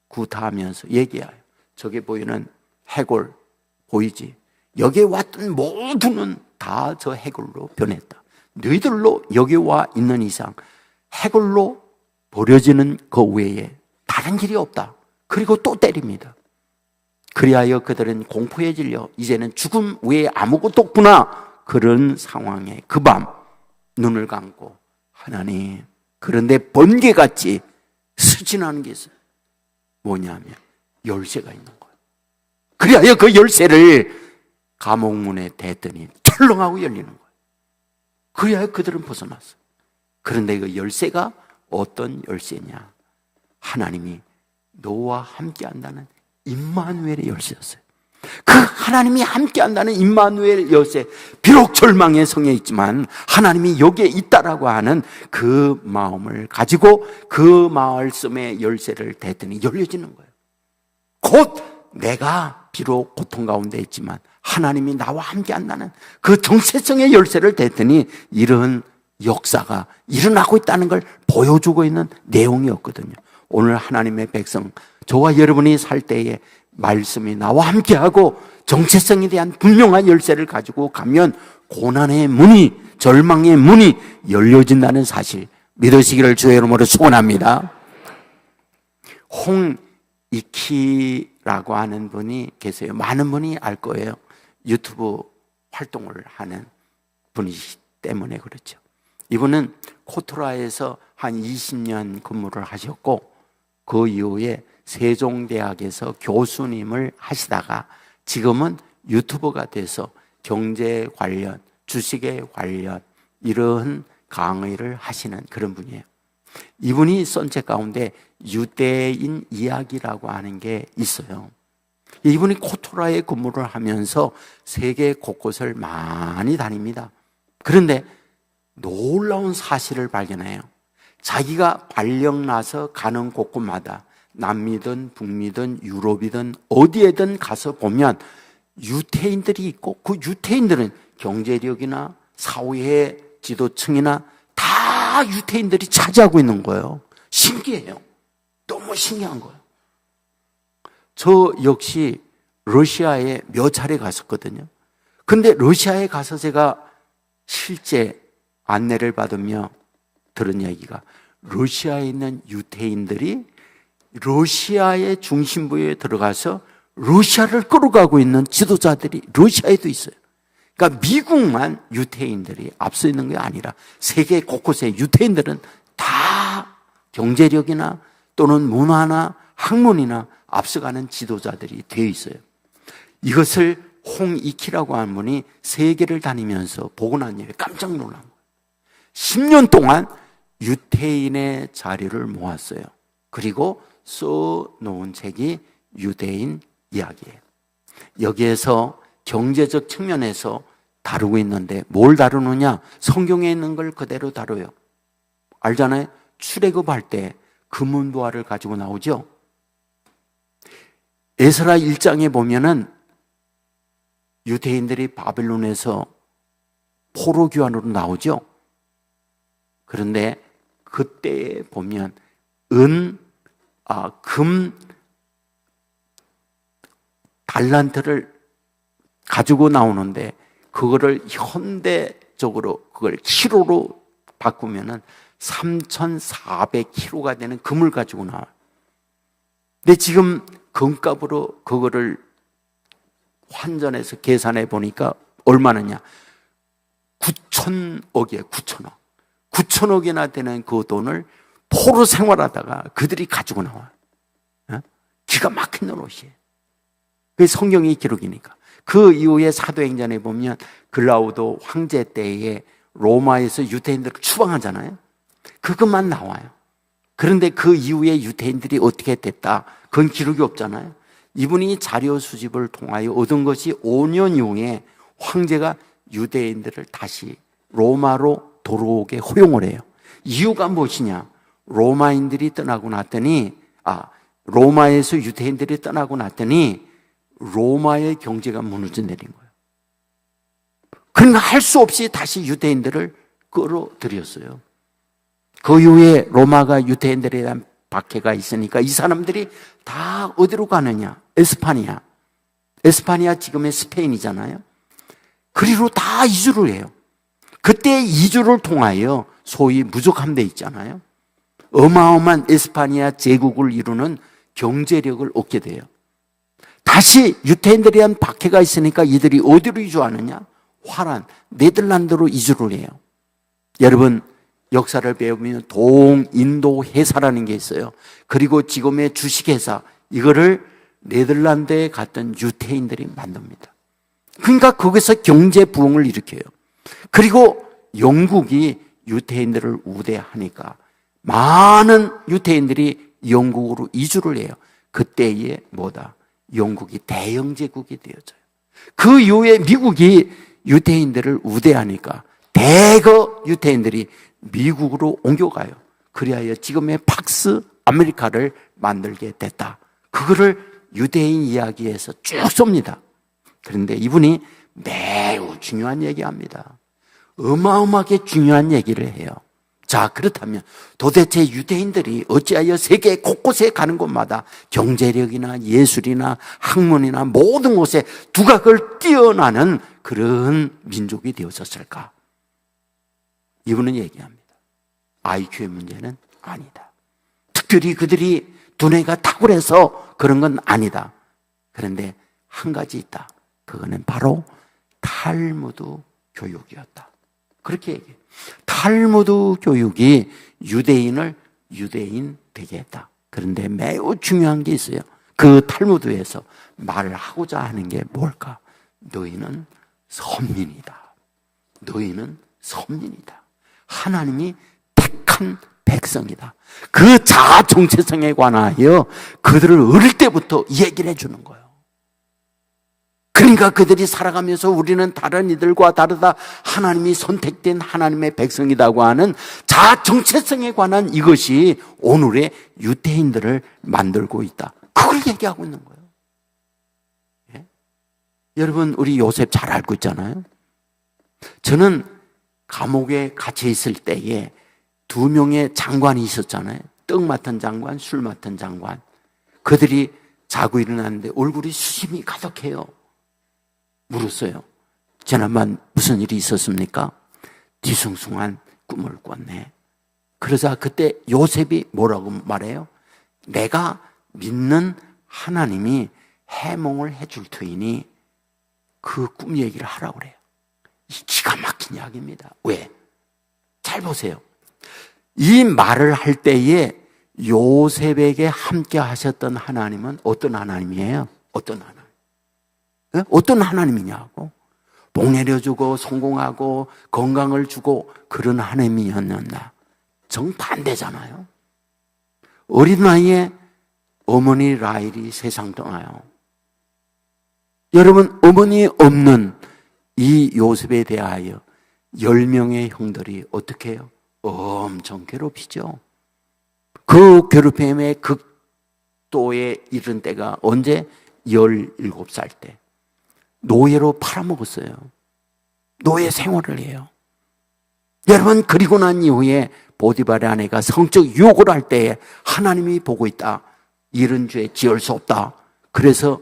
구타하면서 얘기해요. 저기 보이는 해골 보이지? 여기에 왔던 모두는 다 저 해골로 변했다. 너희들로 여기 와 있는 이상 해골로 버려지는 그 외에 다른 길이 없다. 그리고 또 때립니다. 그리하여 그들은 공포에 질려 이제는 죽음 외에 아무것도 없구나, 그런 상황에 그 밤 눈을 감고 하나님, 그런데 번개같이 스진하는 게 있어요. 뭐냐면 열쇠가 있는 거예요. 그리하여 그 열쇠를 감옥문에 댔더니 철렁하고 열리는 거예요. 그리하여 그들은 벗어났어요. 그런데 그 열쇠가 어떤 열쇠냐? 하나님이 너와 함께 한다는 임마누엘의 열쇠였어요. 그 하나님이 함께 한다는 임마누엘 열쇠, 비록 절망의 성에 있지만 하나님이 여기에 있다라고 하는 그 마음을 가지고 그 말씀의 열쇠를 댔더니 열려지는 거예요. 곧 내가 비록 고통 가운데 있지만 하나님이 나와 함께 한다는 그 정체성의 열쇠를 댔더니 이런 역사가 일어나고 있다는 걸 보여주고 있는 내용이었거든요. 오늘 하나님의 백성, 저와 여러분이 살 때에 말씀이 나와 함께하고 정체성에 대한 분명한 열쇠를 가지고 가면 고난의 문이, 절망의 문이 열려진다는 사실 믿으시기를 주의 이름으로 축원합니다. 홍익희라고 하는 분이 계세요. 많은 분이 알 거예요. 유튜브 활동을 하는 분이기 때문에 그렇죠. 이분은 코트라에서 한 20년 근무를 하셨고, 그 이후에 세종대학에서 교수님을 하시다가 지금은 유튜버가 돼서 경제 관련, 주식에 관련 이런 강의를 하시는 그런 분이에요. 이분이 쓴 책 가운데 유대인 이야기라고 하는 게 있어요. 이분이 코토라에 근무를 하면서 세계 곳곳을 많이 다닙니다. 그런데 놀라운 사실을 발견해요. 자기가 발령 나서 가는 곳곳마다 남미든 북미든 유럽이든 어디에든 가서 보면 유태인들이 있고, 그 유태인들은 경제력이나 사회 지도층이나 다 다 유태인들이 차지하고 있는 거예요. 신기해요. 너무 신기한 거예요. 저 역시 러시아에 몇 차례 갔었거든요. 근데 러시아에 가서 제가 실제 안내를 받으며 들은 얘기가, 러시아에 있는 유태인들이 러시아의 중심부에 들어가서 러시아를 끌어가고 있는 지도자들이 러시아에도 있어요. 그러니까 미국만 유태인들이 앞서 있는 게 아니라 세계 곳곳에 유태인들은 다 경제력이나 또는 문화나 학문이나 앞서가는 지도자들이 되어 있어요. 이것을 홍익희라고 하는 분이 세계를 다니면서 보고 난 이후에 깜짝 놀란 거예요. 10년 동안 유태인의 자료를 모았어요. 그리고 써놓은 책이 유대인 이야기예요. 여기에서 경제적 측면에서 다루고 있는데 뭘 다루느냐? 성경에 있는 걸 그대로 다뤄요. 알잖아요. 출애굽할 때 금은보화를 가지고 나오죠. 에스라 1장에 보면은 유대인들이 바벨론에서 포로 귀환으로 나오죠. 그런데 그때 보면 금 달란트를 가지고 나오는데 그거를 현대적으로 그걸 키로로 바꾸면은 3,400kg가 되는 금을 가지고 나와요. 근데 지금 금값으로 그거를 환전해서 계산해 보니까 얼마느냐? 9천억이에요. 9천억. 9천억이나 되는 그 돈을 포로 생활하다가 그들이 가지고 나와요. 기가 막힌 옷이에요. 그게 성경의 기록이니까. 그 이후에 사도행전에 보면 글라우도 황제 때에 로마에서 유대인들을 추방하잖아요. 그것만 나와요. 그런데 그 이후에 유대인들이 어떻게 됐다? 그건 기록이 없잖아요. 이분이 자료 수집을 통하여 얻은 것이 5년 이후에 황제가 유대인들을 다시 로마로 돌아오게 허용을 해요. 이유가 무엇이냐? 로마인들이 떠나고 났더니, 로마에서 유대인들이 떠나고 났더니 로마의 경제가 무너져 내린 거예요. 그러니까 할 수 없이 다시 유대인들을 끌어들였어요. 그 이후에 로마가 유대인들에 대한 박해가 있으니까 이 사람들이 다 어디로 가느냐? 에스파니아. 에스파니아 지금의 스페인이잖아요. 그리로 다 이주를 해요. 그때 이주를 통하여 소위 무적함대 있잖아요. 어마어마한 에스파니아 제국을 이루는 경제력을 얻게 돼요. 다시 유태인들에 대한 박해가 있으니까 이들이 어디로 이주하느냐? 화란, 네덜란드로 이주를 해요. 여러분, 역사를 배우면 동인도 회사라는 게 있어요. 그리고 지금의 주식회사, 이거를 네덜란드에 갔던 유태인들이 만듭니다. 그러니까 거기서 경제 부흥을 일으켜요. 그리고 영국이 유태인들을 우대하니까 많은 유태인들이 영국으로 이주를 해요. 그때에 뭐다? 영국이 대영제국이 되어져요. 그 이후에 미국이 유태인들을 우대하니까 대거 유태인들이 미국으로 옮겨가요. 그리하여 지금의 팍스 아메리카를 만들게 됐다. 그거를 유대인 이야기에서 쭉 쏩니다. 그런데 이분이 매우 중요한 얘기합니다. 어마어마하게 중요한 얘기를 해요. 자, 그렇다면 도대체 유대인들이 어찌하여 세계 곳곳에 가는 곳마다 경제력이나 예술이나 학문이나 모든 곳에 두각을 뛰어나는 그런 민족이 되었었을까? 이분은 얘기합니다. IQ의 문제는 아니다. 특별히 그들이 두뇌가 탁월해서 그런 건 아니다. 그런데 한 가지 있다. 그거는 바로 탈무드 교육이었다. 그렇게 얘기해요. 탈무드 교육이 유대인을 유대인 되게 했다. 그런데 매우 중요한 게 있어요. 그 탈무드에서 말을 하고자 하는 게 뭘까? 너희는 선민이다. 너희는 선민이다. 하나님이 택한 백성이다. 그 자아 정체성에 관하여 그들을 어릴 때부터 얘기를 해주는 거예요. 그러니까 그들이 살아가면서 우리는 다른 이들과 다르다. 하나님이 선택된 하나님의 백성이라고 하는 자아 정체성에 관한 이것이 오늘의 유대인들을 만들고 있다. 그걸 얘기하고 있는 거예요. 예? 여러분, 우리 요셉 잘 알고 있잖아요. 저는 감옥에 갇혀 있을 때에 두 명의 장관이 있었잖아요. 떡 맡은 장관, 술 맡은 장관. 그들이 자고 일어났는데 얼굴이 수심이 가득해요. 물었어요. 지난밤 무슨 일이 있었습니까? 뒤숭숭한 꿈을 꿨네. 그러자 그때 요셉이 뭐라고 말해요? 내가 믿는 하나님이 해몽을 해줄 터이니 그 꿈 얘기를 하라고 그래요. 기가 막힌 이야기입니다. 왜? 잘 보세요. 이 말을 할 때에 요셉에게 함께 하셨던 하나님은 어떤 하나님이에요? 어떤 하나님? 네? 어떤 하나님이냐고? 복 내려주고 성공하고 건강을 주고 그런 하나님이었나? 정반대잖아요. 어린 나이에 어머니 라헬이 세상 떠나요. 여러분, 어머니 없는 이 요셉에 대하여 10명의 형들이 어떻게 해요? 엄청 괴롭히죠. 그 괴롭힘의 극도에 이른 때가 언제? 17살 때. 노예로 팔아먹었어요. 노예 생활을 해요. 여러분, 그리고 난 이후에 보디발의 아내가 성적 유혹을 할 때에 하나님이 보고 있다. 이런 죄 지을 수 없다. 그래서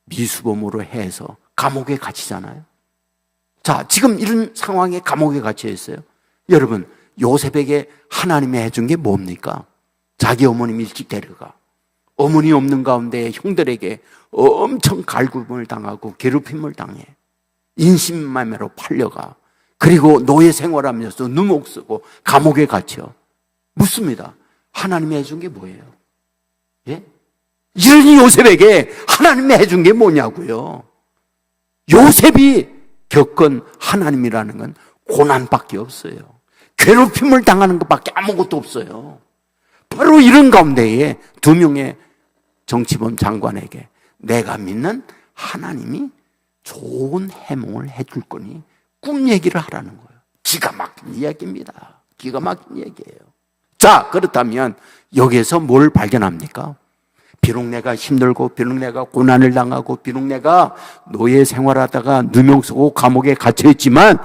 성미수범으로 해서 감옥에 갇히잖아요. 자, 지금 이런 상황에 감옥에 갇혀 있어요. 여러분, 요셉에게 하나님이 해준 게 뭡니까? 자기 어머님 일찍 데려가. 어머니 없는 가운데 형들에게 엄청 갈굼을 당하고 괴롭힘을 당해. 인신매매로 팔려가. 그리고 노예 생활하면서 누목 쓰고 감옥에 갇혀. 묻습니다. 하나님이 해준 게 뭐예요? 예? 이런 요셉에게 하나님이 해준 게 뭐냐고요? 요셉이 겪은 하나님이라는 건 고난밖에 없어요. 괴롭힘을 당하는 것밖에 아무것도 없어요. 바로 이런 가운데에 두 명의 정치범 장관에게 내가 믿는 하나님이 좋은 해몽을 해줄 거니 꿈 얘기를 하라는 거예요. 기가 막힌 이야기입니다. 기가 막힌 얘기예요. 자, 그렇다면 여기에서 뭘 발견합니까? 비록 내가 힘들고 비록 내가 고난을 당하고 비록 내가 노예 생활하다가 누명 쓰고 감옥에 갇혀있지만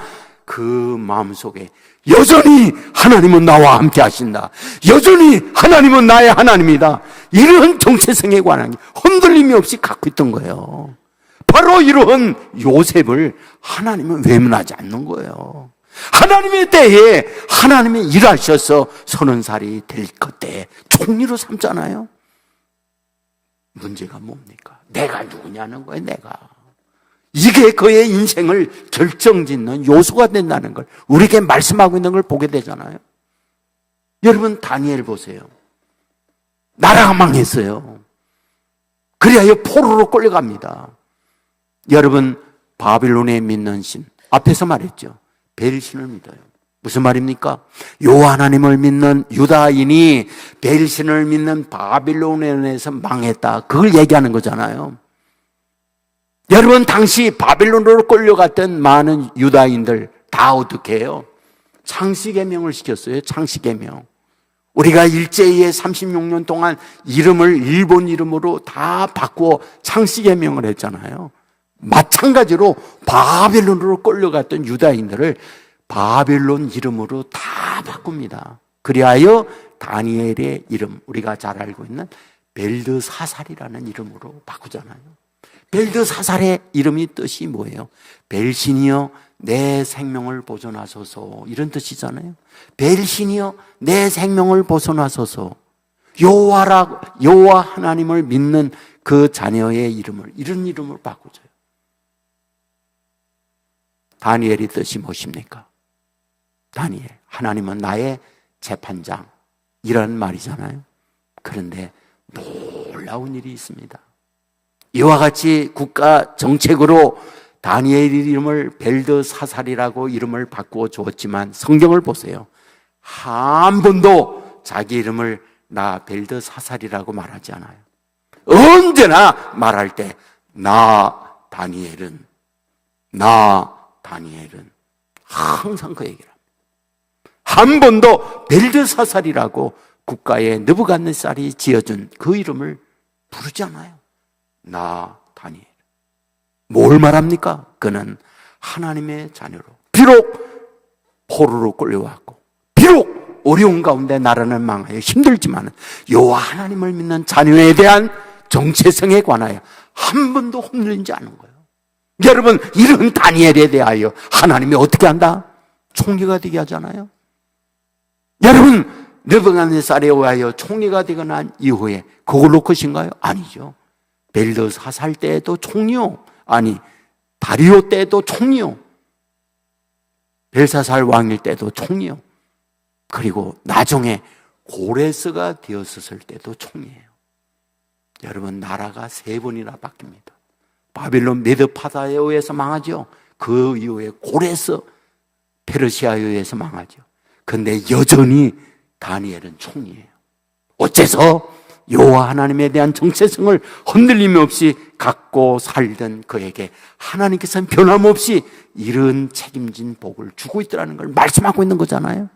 그 마음속에 여전히 하나님은 나와 함께 하신다. 여전히 하나님은 나의 하나님이다. 이런 정체성에 관한 흔들림이 없이 갖고 있던 거예요. 바로 이런 요셉을 하나님은 외면하지 않는 거예요. 하나님의 때에 하나님이 일하셔서 30살이 될 그때 총리로 삼잖아요. 문제가 뭡니까? 내가 누구냐는 거예요. 내가. 이게 그의 인생을 결정짓는 요소가 된다는 걸 우리에게 말씀하고 있는 걸 보게 되잖아요. 여러분, 다니엘 보세요. 나라가 망했어요. 그리하여 포로로 끌려갑니다. 여러분, 바빌론에 믿는 신, 앞에서 말했죠. 벨신을 믿어요. 무슨 말입니까? 여호와 하나님을 믿는 유다인이 벨신을 믿는 바빌론에서 망했다. 그걸 얘기하는 거잖아요. 여러분, 당시 바빌론으로 끌려갔던 많은 유다인들 다 어떻게 해요? 창씨개명을 시켰어요. 창씨개명. 우리가 일제히에 36년 동안 이름을 일본 이름으로 다 바꾸어 창씨개명을 했잖아요. 마찬가지로 바빌론으로 끌려갔던 유다인들을 바빌론 이름으로 다 바꿉니다. 그리하여 다니엘의 이름, 우리가 잘 알고 있는 벨드사살이라는 이름으로 바꾸잖아요. 벨드사살의 이름이 뜻이 뭐예요? 벨신이여 내 생명을 보존하소서, 이런 뜻이잖아요. 벨신이여 내 생명을 보존하소서. 여호와 하나님을 믿는 그 자녀의 이름을 이런 이름으로 바꾸죠. 다니엘의 뜻이 무엇입니까? 다니엘, 하나님은 나의 재판장, 이런 말이잖아요. 그런데 놀라운 일이 있습니다. 이와 같이 국가 정책으로 다니엘 이름을 벨드사살이라고 이름을 바꾸어 주었지만 성경을 보세요. 한 번도 자기 이름을 나 벨드사살이라고 말하지 않아요. 언제나 말할 때 나 다니엘은 항상 그 얘기를 합니다. 한 번도 벨드사살이라고 국가의 느부갓네살이 지어준 그 이름을 부르지 않아요. 나 다니엘. 뭘 말합니까? 그는 하나님의 자녀로, 비록 포로로 끌려왔고 어려운 가운데 나라는 망하여 힘들지만 여호와 하나님을 믿는 자녀에 대한 정체성에 관하여 한 번도 흔들리지 않은 거예요. 여러분, 이런 다니엘에 대하여 하나님이 어떻게 한다? 총리가 되게 하잖아요. 여러분, 느부갓네살에 의하여 총리가 되고 난 이후에 그걸 놓고신가요? 아니죠. 벨드사살 때에도 총리요, 아니 다리오 때에도 총리요, 벨사살 왕일 때도 총리요, 그리고 나중에 고레스가 되었을 때도 총리예요. 여러분, 나라가 3번이나 바뀝니다. 바빌론 메드파다에 의해서 망하죠. 그 이후에 고레스 페르시아에 의해서 망하죠. 그런데 여전히 다니엘은 총리예요. 어째서? 여호와 하나님에 대한 정체성을 흔들림 없이 갖고 살던 그에게 하나님께서는 변함없이 이런 책임진 복을 주고 있다는 걸 말씀하고 있는 거잖아요.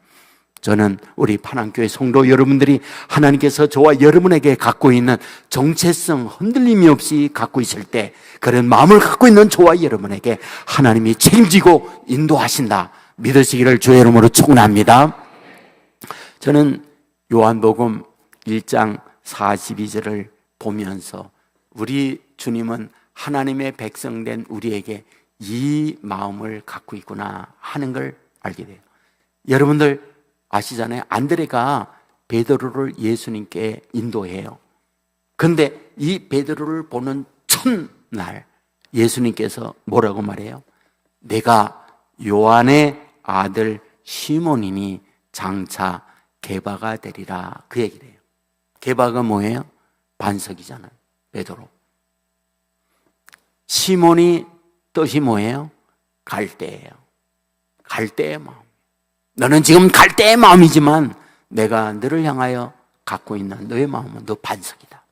저는 우리 파랑교회 성도 여러분들이 하나님께서 저와 여러분에게 갖고 있는 정체성 흔들림이 없이 갖고 있을 때, 그런 마음을 갖고 있는 저와 여러분에게 하나님이 책임지고 인도하신다 믿으시기를 주의 이름으로 축원합니다. 저는 요한복음 1장 42절을 보면서 우리 주님은 하나님의 백성된 우리에게 이 마음을 갖고 있구나 하는 걸 알게 돼요. 여러분들 아시잖아요. 안드레가 베드로를 예수님께 인도해요. 그런데 이 베드로를 보는 첫날 예수님께서 뭐라고 말해요? 내가 요한의 아들 시몬이니 장차 게바가 되리라, 그 얘기를 해요. 게바가 뭐예요? 반석이잖아요. 베드로. 시몬이 뜻이 뭐예요? 갈대예요. 갈대의 마음. 너는 지금 갈대의 마음이지만 내가 너를 향하여 갖고 있는 너의 마음은 너 반석이다.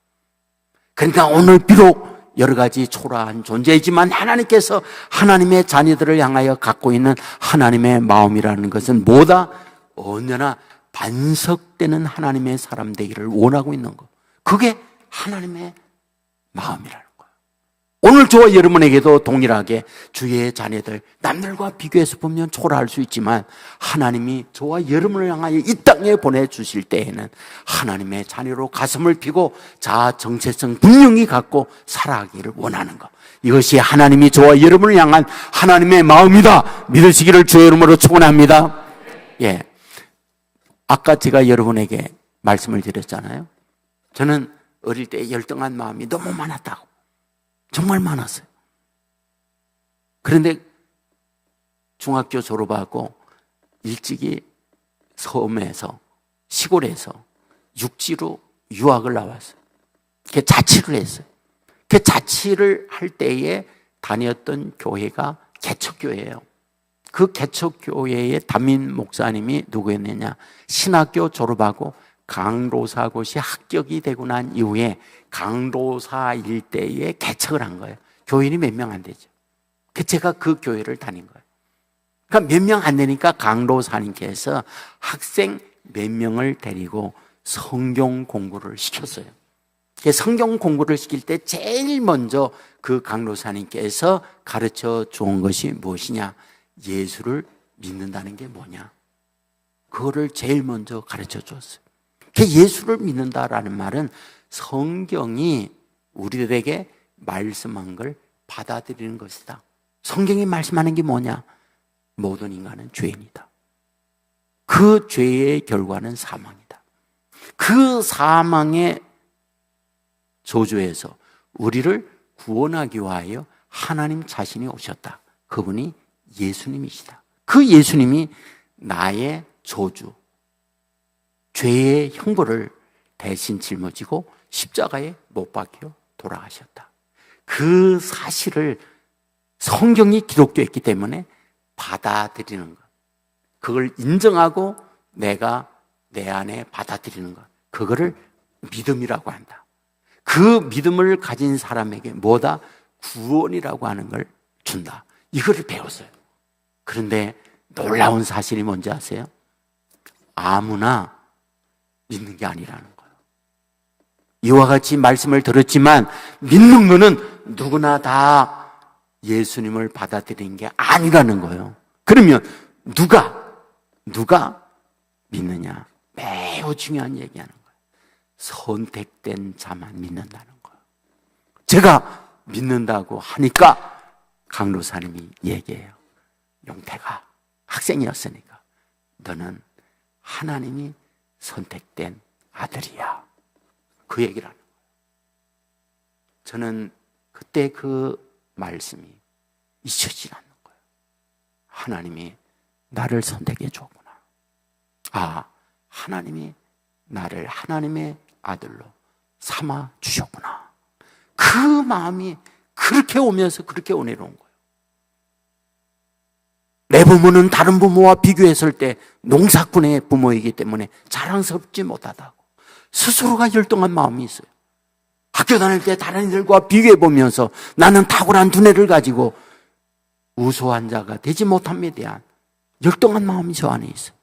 그러니까 오늘 비록 여러 가지 초라한 존재이지만 하나님께서 하나님의 자녀들을 향하여 갖고 있는 하나님의 마음이라는 것은 뭐다? 언제나 반석되는 하나님의 사람 되기를 원하고 있는 것. 그게 하나님의 마음이라는 거예요. 오늘 저와 여러분에게도 동일하게 주의 자녀들, 남들과 비교해서 보면 초라할 수 있지만 하나님이 저와 여러분을 향하여 이 땅에 보내주실 때에는 하나님의 자녀로 가슴을 피고 자아 정체성 분명히 갖고 살아가기를 원하는 것. 이것이 하나님이 저와 여러분을 향한 하나님의 마음이다 믿으시기를 주의 이름으로 축원합니다. 예. 아까 제가 여러분에게 말씀을 드렸잖아요. 저는 어릴 때 열등한 마음이 너무 많았다고. 정말 많았어요. 그런데 중학교 졸업하고 일찍이 섬에서, 시골에서 육지로 유학을 나왔어요. 그 자취를 했어요. 그 자취를 할 때에 다녔던 교회가 개척교회예요. 그 개척교회의 담임 목사님이 누구였느냐? 신학교 졸업하고 강로사고시 합격이 되고 난 이후에 강로사 일대에 개척을 한 거예요. 교인이 몇 명 안 되죠. 제가 그 교회를 다닌 거예요. 그러니까 몇 명 안 되니까 강로사님께서 학생 몇 명을 데리고 성경 공부를 시켰어요. 성경 공부를 시킬 때 제일 먼저 그 강로사님께서 가르쳐 주온 것이 무엇이냐? 예수를 믿는다는 게 뭐냐? 그거를 제일 먼저 가르쳐 줬어요. 예수를 믿는다라는 말은 성경이 우리들에게 말씀한 걸 받아들이는 것이다. 성경이 말씀하는 게 뭐냐? 모든 인간은 죄인이다. 그 죄의 결과는 사망이다. 그 사망의 저주에서 우리를 구원하기 위하여 하나님 자신이 오셨다. 그분이 예수님이시다. 그 예수님이 나의 저주, 죄의 형벌을 대신 짊어지고 십자가에 못 박혀 돌아가셨다. 그 사실을 성경이 기록되어 있기 때문에 받아들이는 것, 그걸 인정하고 내가 내 안에 받아들이는 것, 그거를 믿음이라고 한다. 그 믿음을 가진 사람에게 뭐다? 구원이라고 하는 걸 준다. 이거를 배웠어요. 그런데 놀라운 사실이 뭔지 아세요? 아무나 믿는 게 아니라는 거예요. 이와 같이 말씀을 들었지만 믿는 거는 누구나 다 예수님을 받아들이는 게 아니라는 거예요. 그러면 누가 믿느냐? 매우 중요한 얘기하는 거예요. 선택된 자만 믿는다는 거예요. 제가 믿는다고 하니까 강도사님이 얘기해요. 용태가 학생이었으니까 너는 하나님이 선택된 아들이야. 그 얘기를 하는 거예요. 저는 그때 그 말씀이 잊혀지지 않는 거예요. 하나님이 나를 선택해 줬구나. 아, 하나님이 나를 하나님의 아들로 삼아 주셨구나. 그 마음이 그렇게 오면서 그렇게 은혜로운 거예요. 내 부모는 다른 부모와 비교했을 때 농사꾼의 부모이기 때문에 자랑스럽지 못하다고 스스로가 열등한 마음이 있어요. 학교 다닐 때 다른 이들과 비교해 보면서 나는 탁월한 두뇌를 가지고 우수한 자가 되지 못함에 대한 열등한 마음이 저 안에 있어요.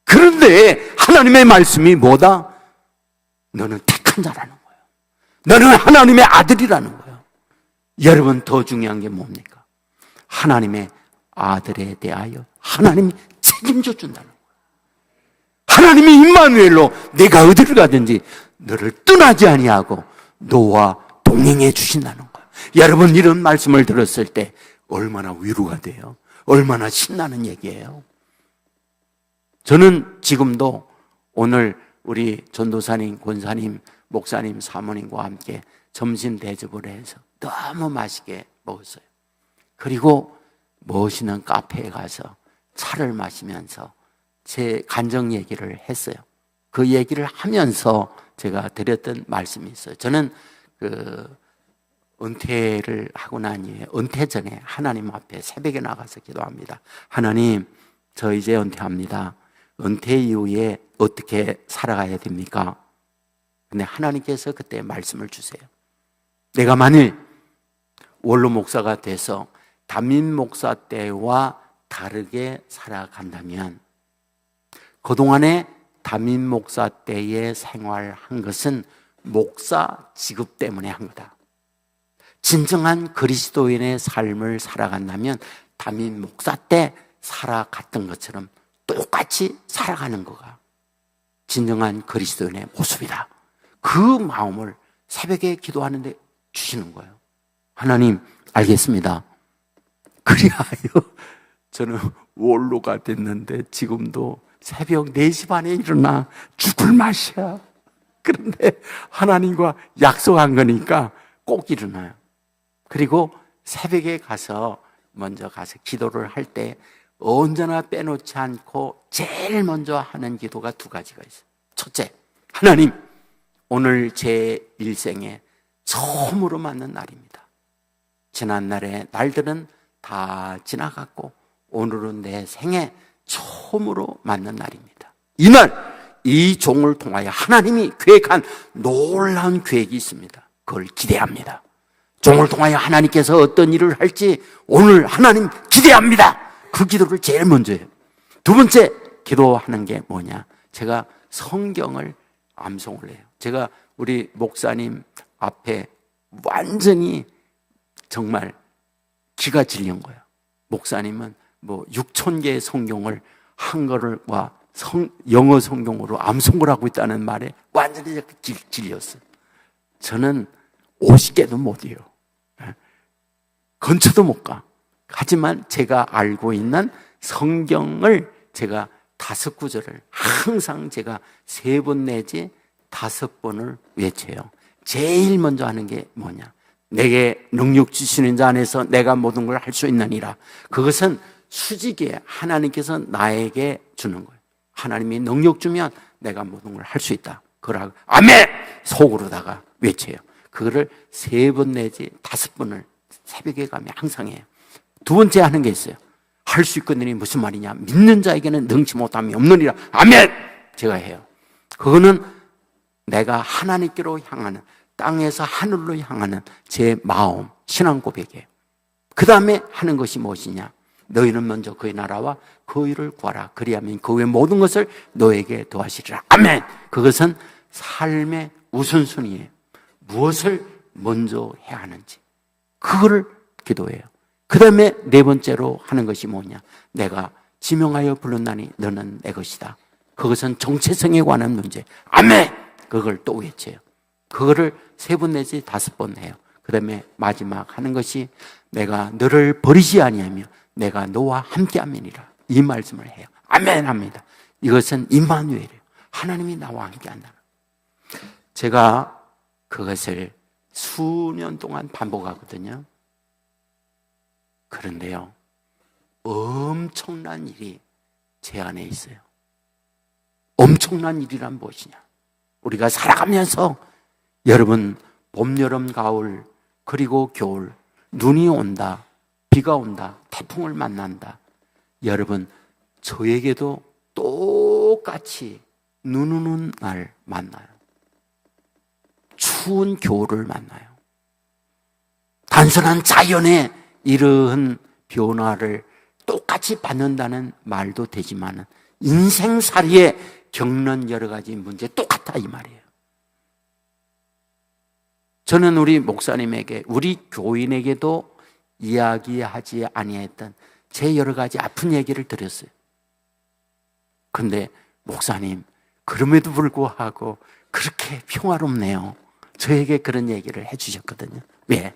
그런데 하나님의 말씀이 뭐다? 너는 택한 자라는 거예요. 너는 하나님의 아들이라는 거예요. 여러분, 더 중요한 게 뭡니까? 하나님의 아들에 대하여 하나님이 책임져 준다는 거예요. 하나님이 임마누엘로 내가 어디를 가든지 너를 떠나지 아니하고 너와 동행해 주신다는 거예요. 여러분, 이런 말씀을 들었을 때 얼마나 위로가 돼요? 얼마나 신나는 얘기예요? 저는 지금도 오늘 우리 전도사님, 권사님, 목사님, 사모님과 함께 점심 대접을 해서 너무 맛있게 먹었어요. 그리고 멋있는 카페에 가서 차를 마시면서 제 간정 얘기를 했어요. 그 얘기를 하면서 제가 드렸던 말씀이 있어요. 저는 은퇴를 하고 난 이후에 은퇴 전에 하나님 앞에 새벽에 나가서 기도합니다. 하나님, 저 이제 은퇴합니다. 은퇴 이후에 어떻게 살아가야 됩니까? 근데 하나님께서 그때 말씀을 주세요. 내가 만일 원로 목사가 돼서 담임 목사 때와 다르게 살아간다면 그동안에 담임 목사 때에 생활한 것은 목사 직업 때문에 한 거다. 진정한 그리스도인의 삶을 살아간다면 담임 목사 때 살아갔던 것처럼 똑같이 살아가는 거가 진정한 그리스도인의 모습이다. 그 마음을 새벽에 기도하는데 주시는 거예요. 하나님, 알겠습니다. 그리하여 저는 원로가 됐는데 지금도 새벽 4시 반에 일어나 죽을 맛이야. 그런데 하나님과 약속한 거니까 꼭 일어나요. 그리고 새벽에 먼저 가서 기도를 할 때 언제나 빼놓지 않고 제일 먼저 하는 기도가 2가지가 있어요. 첫째, 하나님, 오늘 제 일생에 처음으로 맞는 날입니다. 지난날의 날들은 다 지나갔고 오늘은 내 생에 처음으로 맞는 날입니다. 이날 이 종을 통하여 하나님이 계획한 놀라운 계획이 있습니다. 그걸 기대합니다. 종을 통하여 하나님께서 어떤 일을 할지 오늘 하나님 기대합니다. 그 기도를 제일 먼저 해요. 2번째 기도하는 게 뭐냐? 제가 성경을 암송을 해요. 제가 우리 목사님 앞에 완전히 정말 기가 질린 거예요. 목사님은 6,000개의 성경을 한글과 영어 성경으로 암송을 하고 있다는 말에 완전히 질렸어요. 저는 50개도 못 해요. 근처도 못 가. 하지만 제가 알고 있는 성경을 제가 5구절을 항상 제가 3번 내지 5번을 외쳐요. 제일 먼저 하는 게 뭐냐? 내게 능력 주시는 자 안에서 내가 모든 걸 할 수 있느니라. 그것은 수직에 하나님께서 나에게 주는 거예요. 하나님이 능력 주면 내가 모든 걸 할 수 있다. 그러고 아멘! 속으로다가 외쳐요. 그거를 3번 내지 5번을 새벽에 가면 항상 해요. 2번째 하는 게 있어요. 할 수 있거든요. 무슨 말이냐? 믿는 자에게는 능치 못함이 없느니라. 아멘! 제가 해요. 그거는 내가 하나님께로 향하는, 땅에서 하늘로 향하는 제 마음, 신앙 고백이에요. 그 다음에 하는 것이 무엇이냐? 너희는 먼저 그의 나라와 그 의를 구하라. 그리하면 그 외 모든 것을 너에게 더하시리라. 아멘! 그것은 삶의 우선순위예요. 무엇을 먼저 해야 하는지 그거를 기도해요. 그 다음에 4번째로 하는 것이 뭐냐? 내가 지명하여 불렀나니 너는 내 것이다. 그것은 정체성에 관한 문제. 아멘! 그걸 또 외쳐요. 그거를 3번 내지 5번 해요. 그 다음에 마지막 하는 것이 내가 너를 버리지 아니하며 내가 너와 함께함이니라. 이 말씀을 해요. 아멘 합니다. 이것은 임마누엘이에요. 하나님이 나와 함께한다. 제가 그것을 수년 동안 반복하거든요. 그런데요, 엄청난 일이 제 안에 있어요. 엄청난 일이란 무엇이냐? 우리가 살아가면서 여러분, 봄, 여름, 가을, 그리고 겨울, 눈이 온다, 비가 온다, 태풍을 만난다. 여러분, 저에게도 똑같이 눈 오는 날 만나요. 추운 겨울을 만나요. 단순한 자연의 이러한 변화를 똑같이 받는다는 말도 되지만 인생살이에 겪는 여러 가지 문제 똑같다 이 말이에요. 저는 우리 목사님에게, 우리 교인에게도 이야기하지 아니했던 제 여러 가지 아픈 얘기를 드렸어요. 그런데 목사님, 그럼에도 불구하고 그렇게 평화롭네요. 저에게 그런 얘기를 해주셨거든요. 왜?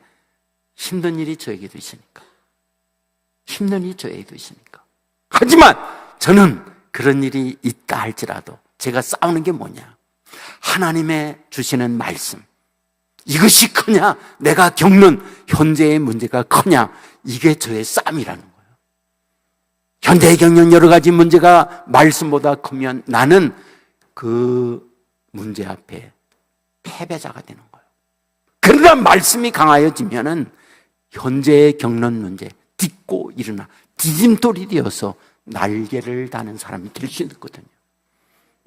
힘든 일이 저에게도 있으니까. 힘든 일이 저에게도 있으니까. 하지만 저는 그런 일이 있다 할지라도 제가 싸우는 게 뭐냐? 하나님의 주시는 말씀. 이것이 크냐? 내가 겪는 현재의 문제가 크냐? 이게 저의 싸움이라는 거예요. 현재에 겪는 여러 가지 문제가 말씀보다 크면 나는 그 문제 앞에 패배자가 되는 거예요. 그러나 말씀이 강하여지면은 현재에 겪는 문제 딛고 일어나 디딤돌이 되어서 날개를 다는 사람이 될 수 있거든요.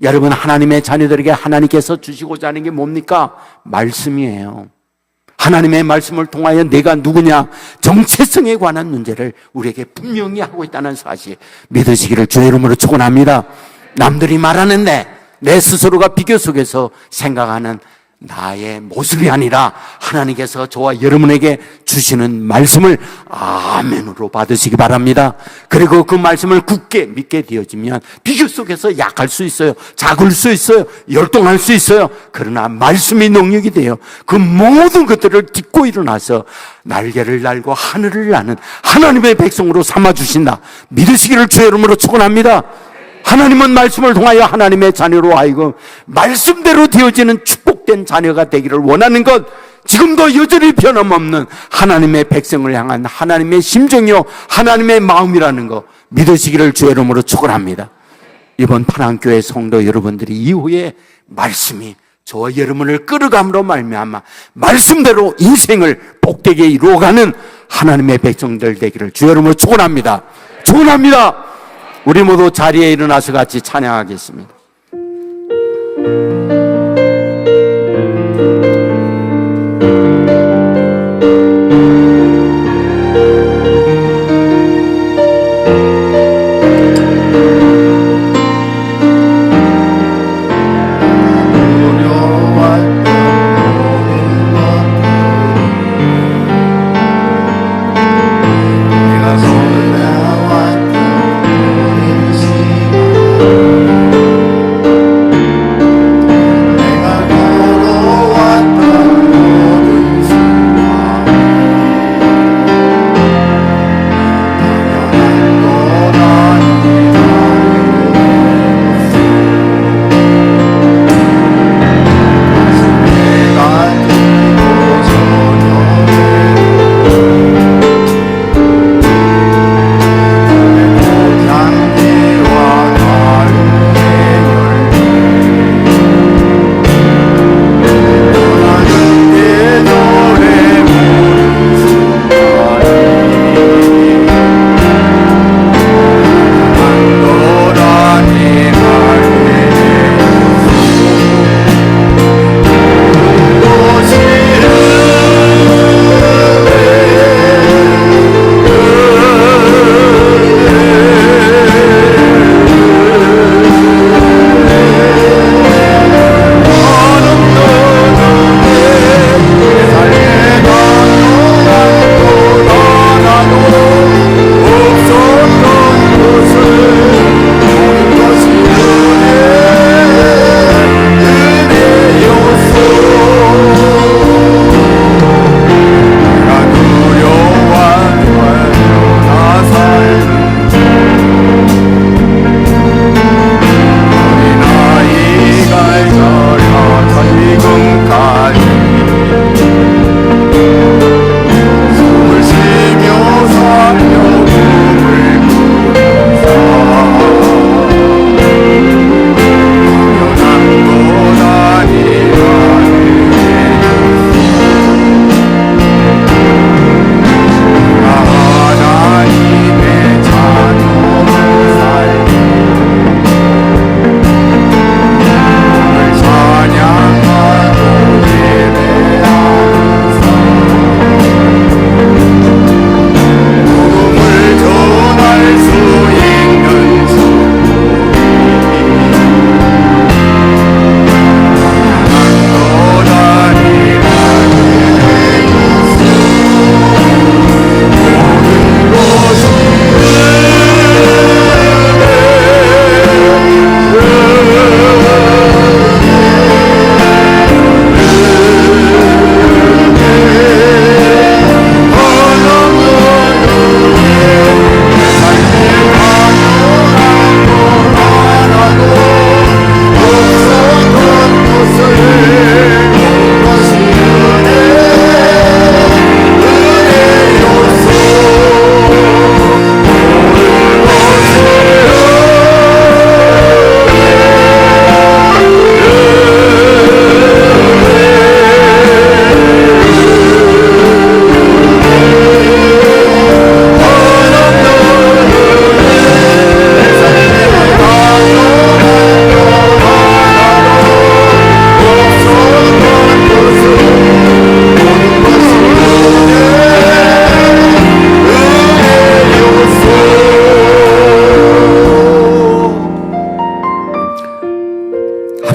여러분, 하나님의 자녀들에게 하나님께서 주시고자 하는 게 뭡니까? 말씀이에요. 하나님의 말씀을 통하여 내가 누구냐, 정체성에 관한 문제를 우리에게 분명히 하고 있다는 사실 믿으시기를 주의 이름으로 축원합니다. 남들이 말하는데 내 스스로가 비교 속에서 생각하는 나의 모습이 아니라 하나님께서 저와 여러분에게 주시는 말씀을 아멘으로 받으시기 바랍니다. 그리고 그 말씀을 굳게 믿게 되어지면 비교 속에서 약할 수 있어요. 작을 수 있어요. 열동할 수 있어요. 그러나 말씀이 능력이 돼요. 그 모든 것들을 딛고 일어나서 날개를 달고 하늘을 나는 하나님의 백성으로 삼아주신다. 믿으시기를 주의 이름으로 축원합니다. 하나님은 말씀을 통하여 하나님의 자녀로 하여금 말씀대로 되어지는 축복된 자녀가 되기를 원하는 것, 지금도 여전히 변함없는 하나님의 백성을 향한 하나님의 심정이요 하나님의 마음이라는 것 믿으시기를 주의 이름으로 축원합니다. 이번 파랑교회 성도 여러분들이 이후에 말씀이 저와 여러분을 끌어감으로 말미암아 말씀대로 인생을 복되게 이루어가는 하나님의 백성들 되기를 주의 이름으로 축원합니다. 축원합니다. 우리 모두 자리에 일어나서 같이 찬양하겠습니다.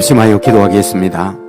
합심하여 기도하겠습니다.